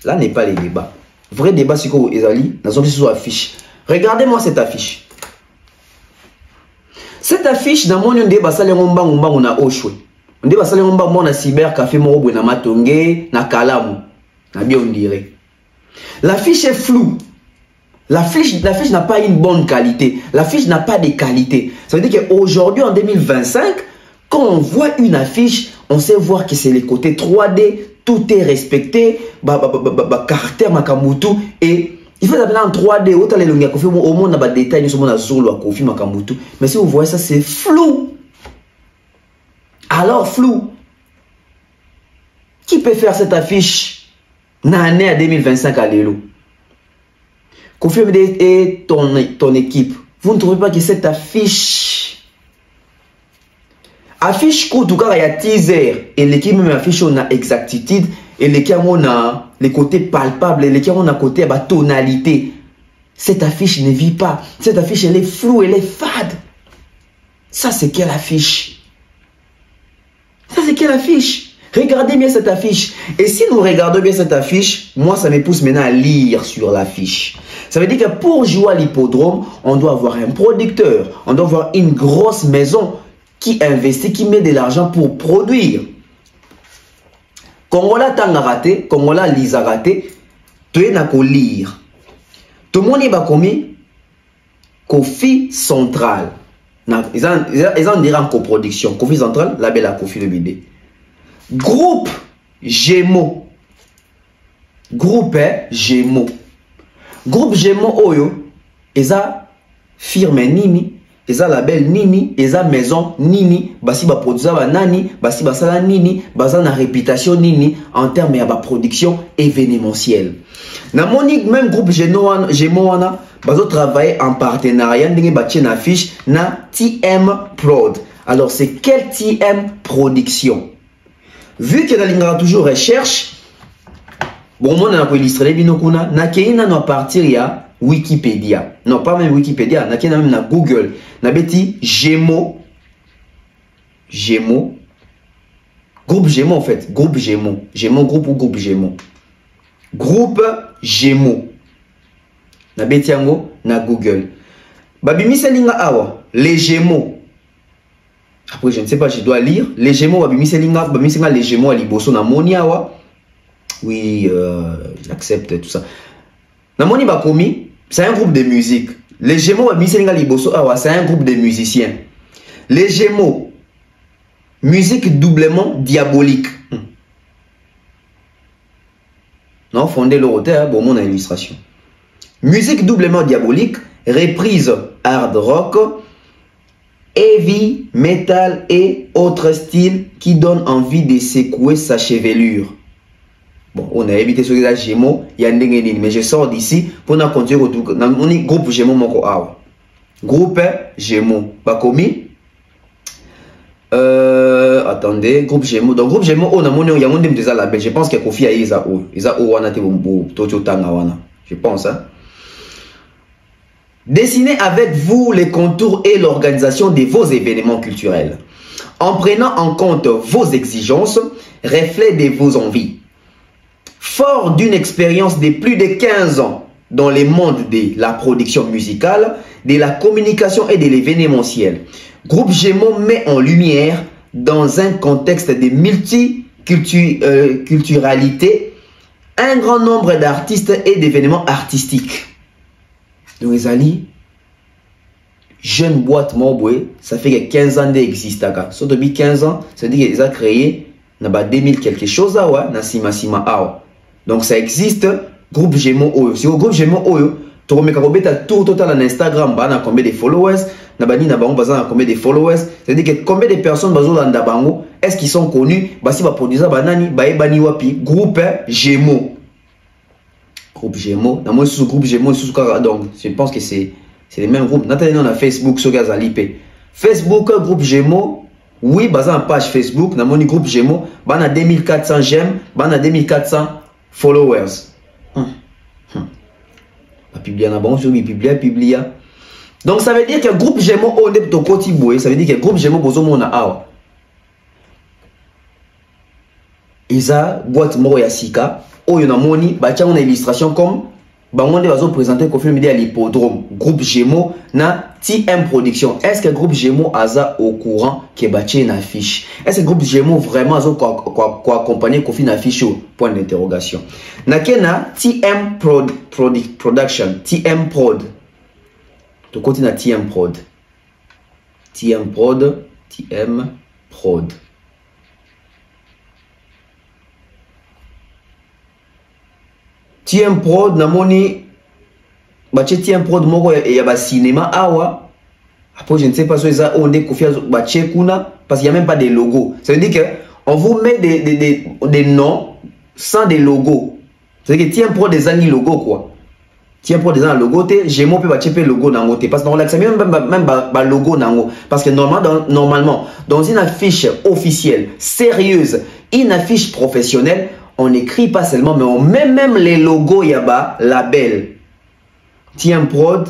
Là n'est pas les débats. Vrai débat, c'est que Ezali, dans une affiche. Regardez-moi cette affiche. Cette affiche, dans mon débat, ça on a Oshwe. On débat, ça on a cyber, café, morobo, na matongé, na kalamu. Na bien on dirait. L'affiche est floue. L'affiche n'a pas une bonne qualité. L'affiche n'a pas de qualité. Ça veut dire qu'aujourd'hui, en 2025, quand on voit une affiche, on sait voir que c'est les côtés 3D, tout est respecté, caractère Makamutu, et il faut appeler en 3D, autant les longues au monde n'a pas de détails, nous sommes Zolo à Kofi Makamutu. Mais si vous voyez ça, c'est flou. Alors flou. Qui peut faire cette affiche l'année à 2025 à Lelo? Kofi et ton équipe, vous ne trouvez pas que cette affiche en tout cas il y a teaser et l'équipe même affiche on a exactitude et l'équipe on a les côtés palpables et l'équipe on a côté bah, tonalité. Cette affiche ne vit pas. Cette affiche elle est floue, elle est fade. Ça c'est quelle affiche? Ça c'est quelle affiche? Regardez bien cette affiche. Et si nous regardons bien cette affiche, moi ça me pousse maintenant à lire sur l'affiche. Ça veut dire que pour jouer à l'hippodrome, on doit avoir un producteur, on doit avoir une grosse maison qui investit, qui met de l'argent pour produire. Congola tanga raté, Congola lisa raté, tu es na ko lire. Tout le monde est commis Kofi Central. Ils ont dit en coproduction. Kofi Central, la belle à Kofi Olomide. Groupe Gémeaux. Groupe Gémeaux. Groupe Gémeaux Oyo. Ils ont firme Nini. Ils ont label Nini. Ils ont maison Nini. Basi ba produisa ba nani. Basi ba sala Nini. Basi na réputation Nini. En termes de production événementielle. Dans mon même groupe Gémeaux wana. Bazo travailler en partenariat. Ndenge batche na fiche na TM Prod. Alors c'est quel TM Production? Vu que la toujours recherche, bon, on a illustré les binokuna, na keina no partir ya Wikipédia. Non, pas même Wikipédia, na keina même na Google. Na beti Gémeaux. Gémeaux. Groupe Gémeaux en fait. Groupe Gémeaux. Gémeaux groupe ou groupe Gémeaux. Groupe Gémeaux. Na beti yango na Google. Babimi selinga awa. Les Gémeaux. Après, je ne sais pas, je dois lire. Les Gémeaux, les Gémeaux à Liboso, na Moniawa. Oui, j'accepte tout ça. Na Moni Bakomi, c'est un groupe de musique. Les Gémeaux à Liboso, c'est un groupe de musiciens. Les Gémeaux, musique doublement diabolique. Non, fondé le hôtel, bon, mon illustration. Musique doublement diabolique, reprise hard rock, heavy, metal et autres styles qui donnent envie de secouer sa chevelure. Bon, on a évité ce que les Gémeaux, il y a un mais je sors d'ici pour nous continuer au groupe Gémeaux moko awa. Groupe Gémeaux. Bakomi. Attendez, groupe Gémeaux. Donc groupe Gémeaux, on a mon il y a mon déjà label. Je pense que Kofi a Isa wana te bombo toto tanga wana. Je pense hein. Dessinez avec vous les contours et l'organisation de vos événements culturels. En prenant en compte vos exigences, reflet de vos envies. Fort d'une expérience de plus de 15 ans dans le monde de la production musicale, de la communication et de l'événementiel, Groupe Gémeaux met en lumière, dans un contexte de multiculturalité, un grand nombre d'artistes et d'événements artistiques. Donc, les alliés, jeune boîte Mobwe, ça fait que 15 ans d'existence. So, depuis 15 ans, ça veut dire qu'ils ont créé 2000 quelque chose, na sima awa. Donc, ça existe, groupe Gémeaux Oyo. Si au groupe Gémeaux Oyo, tu as tout total en Instagram, on a combien de followers, on a combien de followers, c'est-à-dire que combien de personnes est-ce qu'ils sont connus, si va produire banani, groupe Gémeaux. Groupe Gémeaux, dans moi sous groupe Gémeaux, donc je pense que c'est les mêmes groupes. Maintenant on a Facebook sur Gazalipé. Facebook groupe Gémeaux, oui, basé en page Facebook, dans mon groupe Gémeaux, on a 2400 j'aime, on a 2400 followers. Publia. Donc ça veut dire que groupe Gémeaux on est de Kotiboué, ça veut dire que groupe Gémeaux bozo na awa. Isa boîte moro ya sika, oyo na moni ba tia on illustration comme ba monde bazo présenter Koffi Olomide à l'hippodrome. Groupe Gémeaux na TM Production. Est-ce que groupe Gémeaux aza au courant que ba tia na affiche? Est-ce que groupe Gémeaux vraiment azo quoi accompagner Koffi na affiche? Point d'interrogation. Na kena TM Production, TM Prod. Tu continues à TM Prod. TM Prod. TM Prod, namoni, bache TM Prod moko ya ba cinéma awa. Après, je ne sais pas si on est confiant bache kuna, parce qu'il n'y a même pas de logo. Ça veut dire que on vous met des noms sans des logos. C'est-à-dire que TM Prod des années logo quoi. TM Prod des années logo, Gémeaux peut bache logo nango te. Parce que on l'accepte même logo nango. Parce que normalement, dans une affiche officielle, sérieuse, une affiche professionnelle, on n'écrit pas seulement, mais on met même les logos yaba label. TM Prod,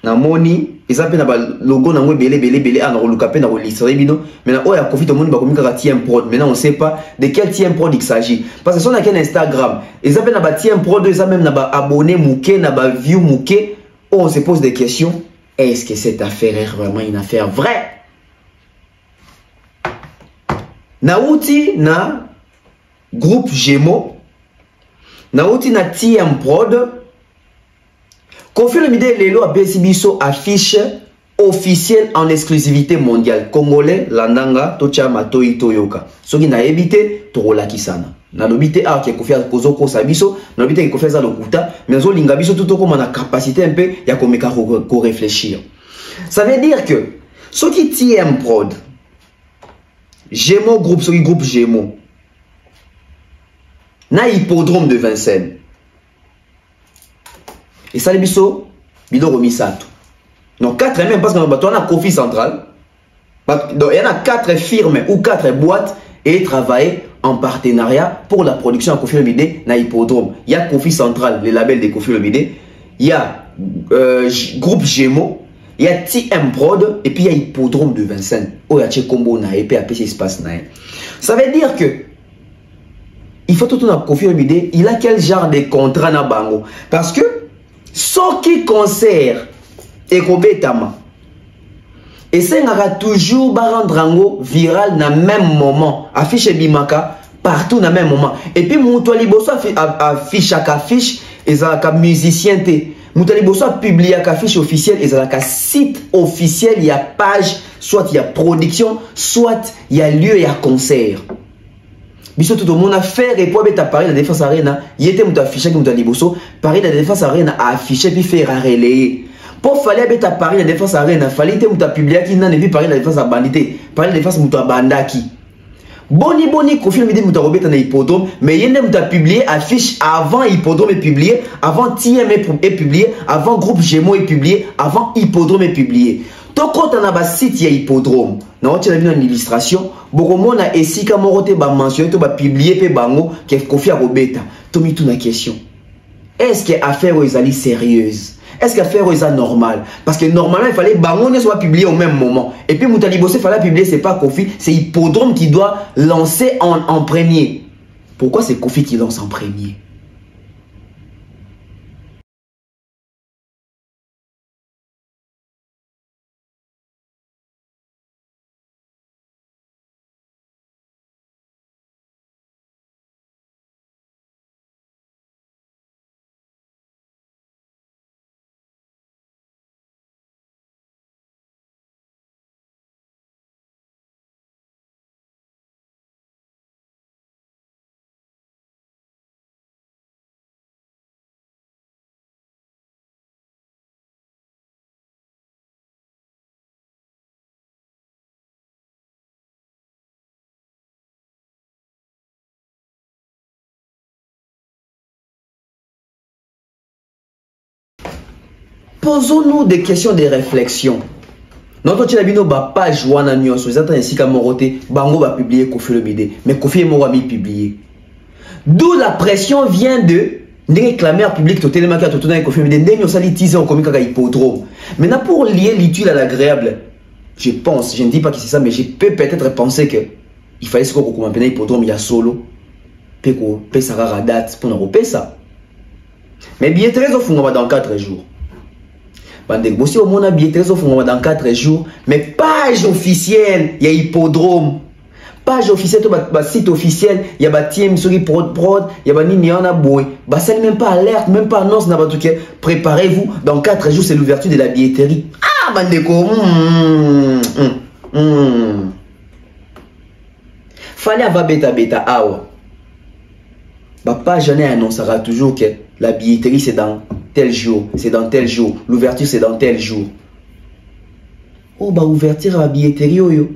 namoni, ils appellent le logo nango belé à n'olukape na listre bino. Maintenant, oh ya Koffi Olomide ba komika TM Prod. Maintenant, on ne sait pas de quel TM Prod il s'agit. Parce que si on a qu'un Instagram, ils appellent na TM Prod, ils appellent même na abonné mouké, na view mouké. Oh, on se pose des questions. Est-ce que cette affaire est vraiment une affaire vraie? Naouti na groupe Gémeaux, Naouti na TM Prod, Koffi Olomide lelo a Besibiso affiche officielle en exclusivité mondiale. Congolais, Landanga, Tocha Matoi Toyoka. Soki na évité, Torola Kisana. Na lobité a qui Koffi a Kozoko Sabiso, na lobité qui Koffi a Lokuta, mais zo lingabiso tout comme on a capacité un peu, ya komeka ko réfléchir. Ça veut dire que, Soki TM Prod, Gémeaux groupe, Soki groupe Gémeaux, na hippodrome de Vincennes. Et ça, les biso, bido romisato. Donc, 4 même, parce qu'on a Koffi Central. Donc, il y en a 4 firmes ou 4 boîtes et travaillent en partenariat pour la production à Koffi Olomide na hippodrome. Il y a Koffi Central, le label de Koffi Olomide. Il y a groupe Gémeaux. Il y a TM Prod. Et puis, il y a hippodrome de Vincennes. Oh, il y a Tchekombo na et puis, il y a espace na. Ça veut dire que il faut tout le temps Koffi Olomide, il a quel genre de contrat na bango? Parce que ce qui concerne Ekobetama, Et ça aura toujours rendre ango viral na même moment. Affiche bimaka partout na même moment. Et puis mouto liboso affiche et ça ka musicien te. Mouto liboso publie affiche officielle et ça ka site officiel, il y a page, soit il y a production, soit il y a lieu, il y a concert. Biso tout le monde a fait et pour beta Paris la Défense Arena, il était mouto affiché que mouto liboso, Paris la Défense Arena a affiché puis faire relayer. Pour fallait beta Paris la Défense Arena, fallait te mouta publier qui n'a vu Paris la Défense à bandité, Paris la Défense mouta bandaki. Boni Kofi me dit mouta robeta na hippodrome, mais yende mouta publier affiche avant hippodrome est publié, avant TM est publié, avant groupe Gémeaux est publié, avant hippodrome est publié. Donc quand on a ba site ya hippodrome, na on tient une illustration, beaucoup na esika morote ba mentionné to ba publier pe bango que Kofi a robeta. Tomi tout na question. Est-ce que affaire aux ali sérieuse? Est-ce qu'affaire est normal? Parce que normalement, il fallait que soit publié au même moment. Et puis, Moutali Bossé, il fallait publier, c'est pas Kofi, c'est Hippodrome qui doit lancer en premier. Pourquoi c'est Kofi qui lance en premier? Posons-nous des questions de réflexion. Notre tchelabino ba page wana nyonso, ils attendent ainsi qu'à Moroté, bango va publier Kofi Olomide, mais Kofi Moroami publié. D'où la pression vient de réclamer à public tout tellement qu'à tout Kofi Olomide, n'ayons sali teaser en comique à hippodrome. Maintenant pour lier l'utile à l'agréable, je pense, je ne dis pas que c'est ça, mais je peux peut-être penser que il fallait ce qu'on commence hippodrome il y a solo, peko pesara date pour nous ça. Mais bien très au fond dans 4 jours. Si on a bien très au dans 4 jours, mais page officielle, il y a hippodrome. Page officielle, site officiel, il y a team sur prod, il y a nini on a boy. Ça même pas alerte, même pas annonce n'a pas tout. Préparez-vous, dans 4 jours c'est l'ouverture de la billetterie. Ah bandeko. Fallait avoir bêta awa. Page jamais annoncera toujours que la billetterie c'est dans tel jour, c'est dans tel jour, l'ouverture c'est dans tel jour. Oh bah ouverture à la billetterie yo.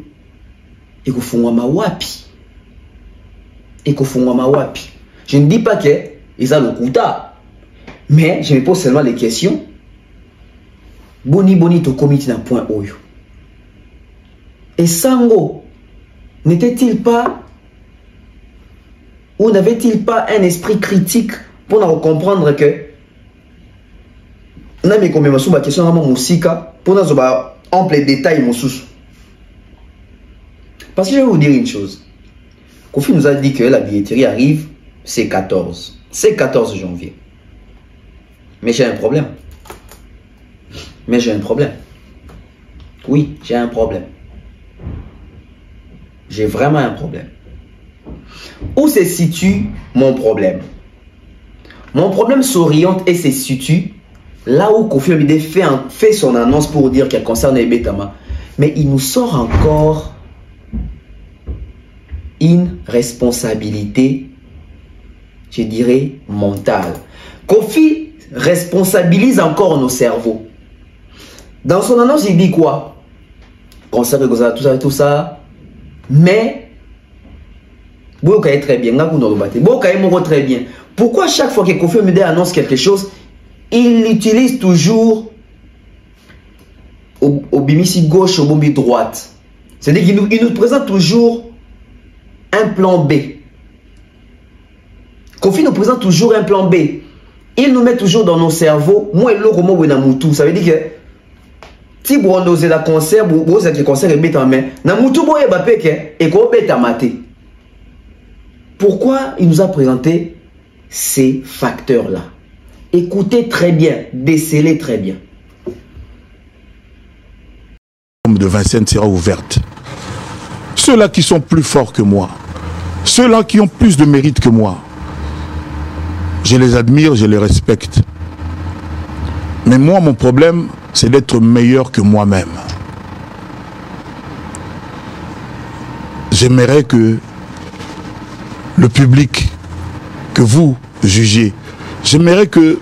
Et qu'on fonga ma wapi. Je ne dis pas que ils ont le quota, mais je me pose seulement les questions. Boni to comité d'un point oyo. Et Sango n'était-il pas ou n'avait-il pas un esprit critique pour nous comprendre que nous avons comme ma question à Moussika pour nous avoir ample détail Moussous. Parce que je vais vous dire une chose. Kofi nous a dit que la billetterie arrive c'est 14 janvier. Mais j'ai un problème. Oui, j'ai un problème. J'ai vraiment un problème. Où se situe mon problème? Mon problème s'oriente et se situe là où Kofi Olomide fait son annonce pour dire qu'elle concerne les Betama. Mais il nous sort encore une responsabilité, je dirais, mentale. Kofi responsabilise encore nos cerveaux. Dans son annonce, il dit quoi? Concert, tout ça. Mais très bien. Très bien. Pourquoi chaque fois que Kofi Olomide annonce quelque chose, il utilise toujours au bimisi gauche, au bombi droite? C'est-à-dire qu'il nous présente toujours un plan B. Kofi nous présente toujours un plan B. Il nous met toujours dans nos cerveaux. Moi, ça veut dire que si vous avez un concert, vous avez un concert et vous avez un Pourquoi il nous a présenté ces facteurs-là? Écoutez très bien, décelez très bien. de Vincennes sera ouverte. Ceux-là qui sont plus forts que moi, ceux-là qui ont plus de mérite que moi, je les admire, je les respecte. Mais moi, mon problème, c'est d'être meilleur que moi-même. J'aimerais que le public, que vous jugez, j'aimerais que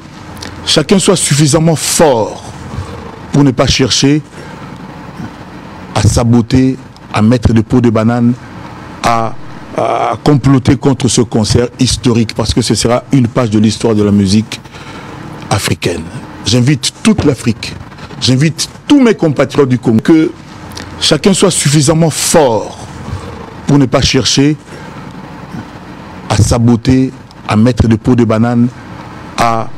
chacun soit suffisamment fort pour ne pas chercher à saboter, à mettre des pots de banane, à comploter contre ce concert historique, parce que ce sera une page de l'histoire de la musique africaine. J'invite toute l'Afrique, j'invite tous mes compatriotes du Congo, que chacun soit suffisamment fort pour ne pas chercher à saboter, à mettre des pots de banane, à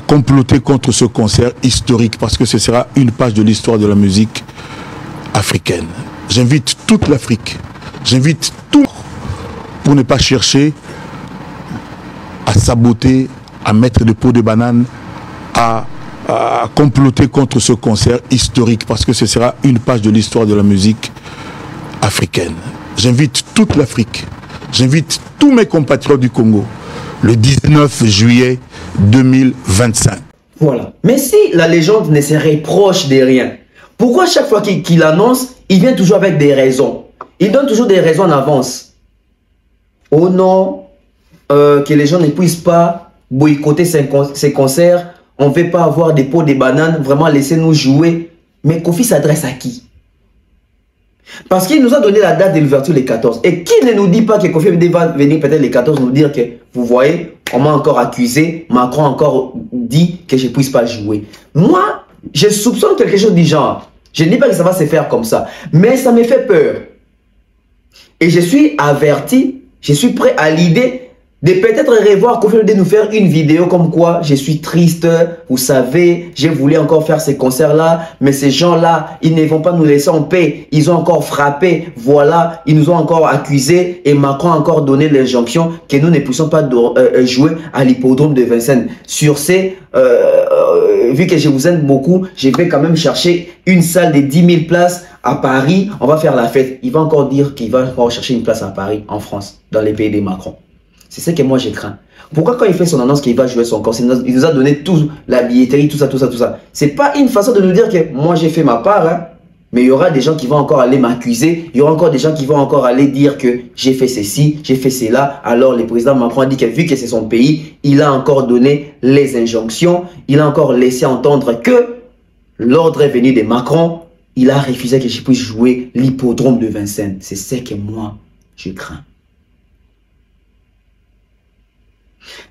comploter contre ce concert historique, parce que ce sera une page de l'histoire de la musique africaine. J'invite toute l'Afrique, j'invite tout pour ne pas chercher à saboter, à mettre des pots de banane, à comploter contre ce concert historique, parce que ce sera une page de l'histoire de la musique africaine. J'invite toute l'Afrique, j'invite tous mes compatriotes du Congo, le 19 juillet 2025. Voilà. Mais si la légende ne se reproche de rien, pourquoi chaque fois qu'il annonce, il vient toujours avec des raisons? Il donne toujours des raisons en avance. Oh non, que les gens ne puissent pas boycotter ces concerts, on ne veut pas avoir des pots de bananes, vraiment laissez-nous jouer. Mais Kofi s'adresse à qui? Parce qu'il nous a donné la date de l'ouverture les 14. Et qui ne nous dit pas que Kofi va venir peut-être les 14 nous dire que, vous voyez, on m'a encore accusé, Macron a encore dit que je ne puisse pas jouer. Moi, je soupçonne quelque chose du genre. Je ne dis pas que ça va se faire comme ça, mais ça me fait peur. Et je suis averti, je suis prêt à l'idée de peut-être revoir Kofi de nous faire une vidéo comme quoi je suis triste, vous savez, j'ai voulu encore faire ces concerts-là, mais ces gens-là, ils ne vont pas nous laisser en paix, ils ont encore frappé, voilà, ils nous ont encore accusés et Macron a encore donné l'injonction que nous ne puissions pas jouer à l'hippodrome de Vincennes. Sur ces, vu que je vous aime beaucoup, je vais quand même chercher une salle de 10 000 places à Paris, on va faire la fête. Il va encore dire qu'il va encore chercher une place à Paris, en France, dans les pays des Macron. C'est ce que moi je crains. Pourquoi quand il fait son annonce qu'il va jouer son concert, il nous a donné tout, la billetterie, tout ça, tout ça, tout ça. C'est pas une façon de nous dire que moi j'ai fait ma part, hein, mais il y aura des gens qui vont encore aller m'accuser, il y aura encore des gens qui vont encore aller dire que j'ai fait ceci, j'ai fait cela. Alors le président Macron a dit que vu que c'est son pays, il a encore donné les injonctions, il a encore laissé entendre que l'ordre est venu de Macron, il a refusé que je puisse jouer l'hippodrome de Vincennes. C'est ce que moi je crains.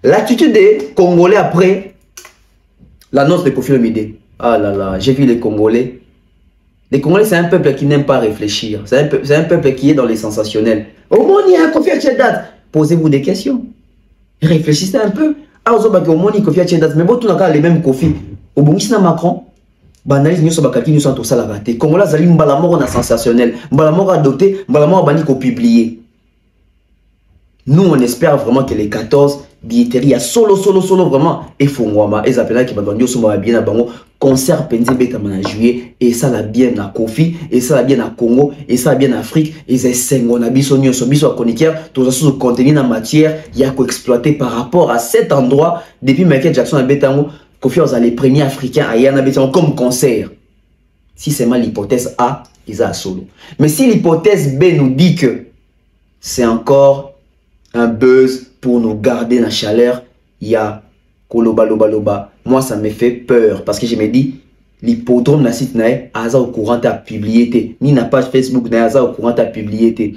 L'attitude des Congolais après l'annonce de Kofi Olomide. Ah là là, j'ai vu les Congolais. Les Congolais, c'est un peuple qui n'aime pas réfléchir. C'est un peuple qui est dans les sensationnels. Au moins, il y a Kofi à date. Posez-vous des questions. Réfléchissez un peu. Ah, au moins, il y a Kofi à date. Mais bon, tout le monde a les mêmes Kofi. Au bon, il y a Macron. Banalise nous sommes bakaki nous sommes tous à la raté. Congolais, zali mbalamoro na sensationnel. Mbalamoro adopté, mbalamoro bani ko publié. Nous, on espère vraiment que les 14 billetteries, il y a solo vraiment. Et Fongwama, et Zapela qui va donner son bien à Bango, concert Penzébé Tamana juillet, et ça la bien à Kofi, et ça la bien à Congo, et ça la bien à Afrique, et c'est Sengo, Nabiso, Nyoso, Biso, Coniquière, tout ça sous contenu en matière, il y a qu'à exploiter par rapport à cet endroit, depuis Michael Jackson à Betango, Kofi, on a les premiers Africains à Yana Betango comme concert. Si c'est mal l'hypothèse A, ils ont solo. Mais si l'hypothèse B nous dit que c'est encore un buzz pour nous garder la chaleur, il y a Koloba. Moi, ça me fait peur parce que je me dis, l'hippodrome na site nae, Aza au courant à publier, ni na page Facebook nae, Aza au courant à publier.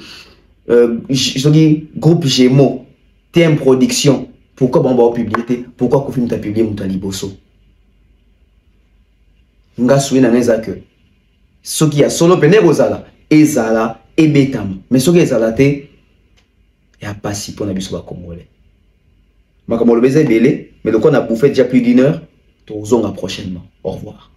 Je dis, groupe Gémeaux, TM Production, pourquoi on va publier? Pourquoi Kofi m'a publié mon taliboso? Nga soué na neza que ce qui a solo pene bozala, ezala, et betam. Mais ce qui est zalate, il n'y a pas si pour la biso congolais. Mais comme on le faisait belé, mais le qu'on a bouffé déjà plus d'une heure, tout prochainement. Au revoir.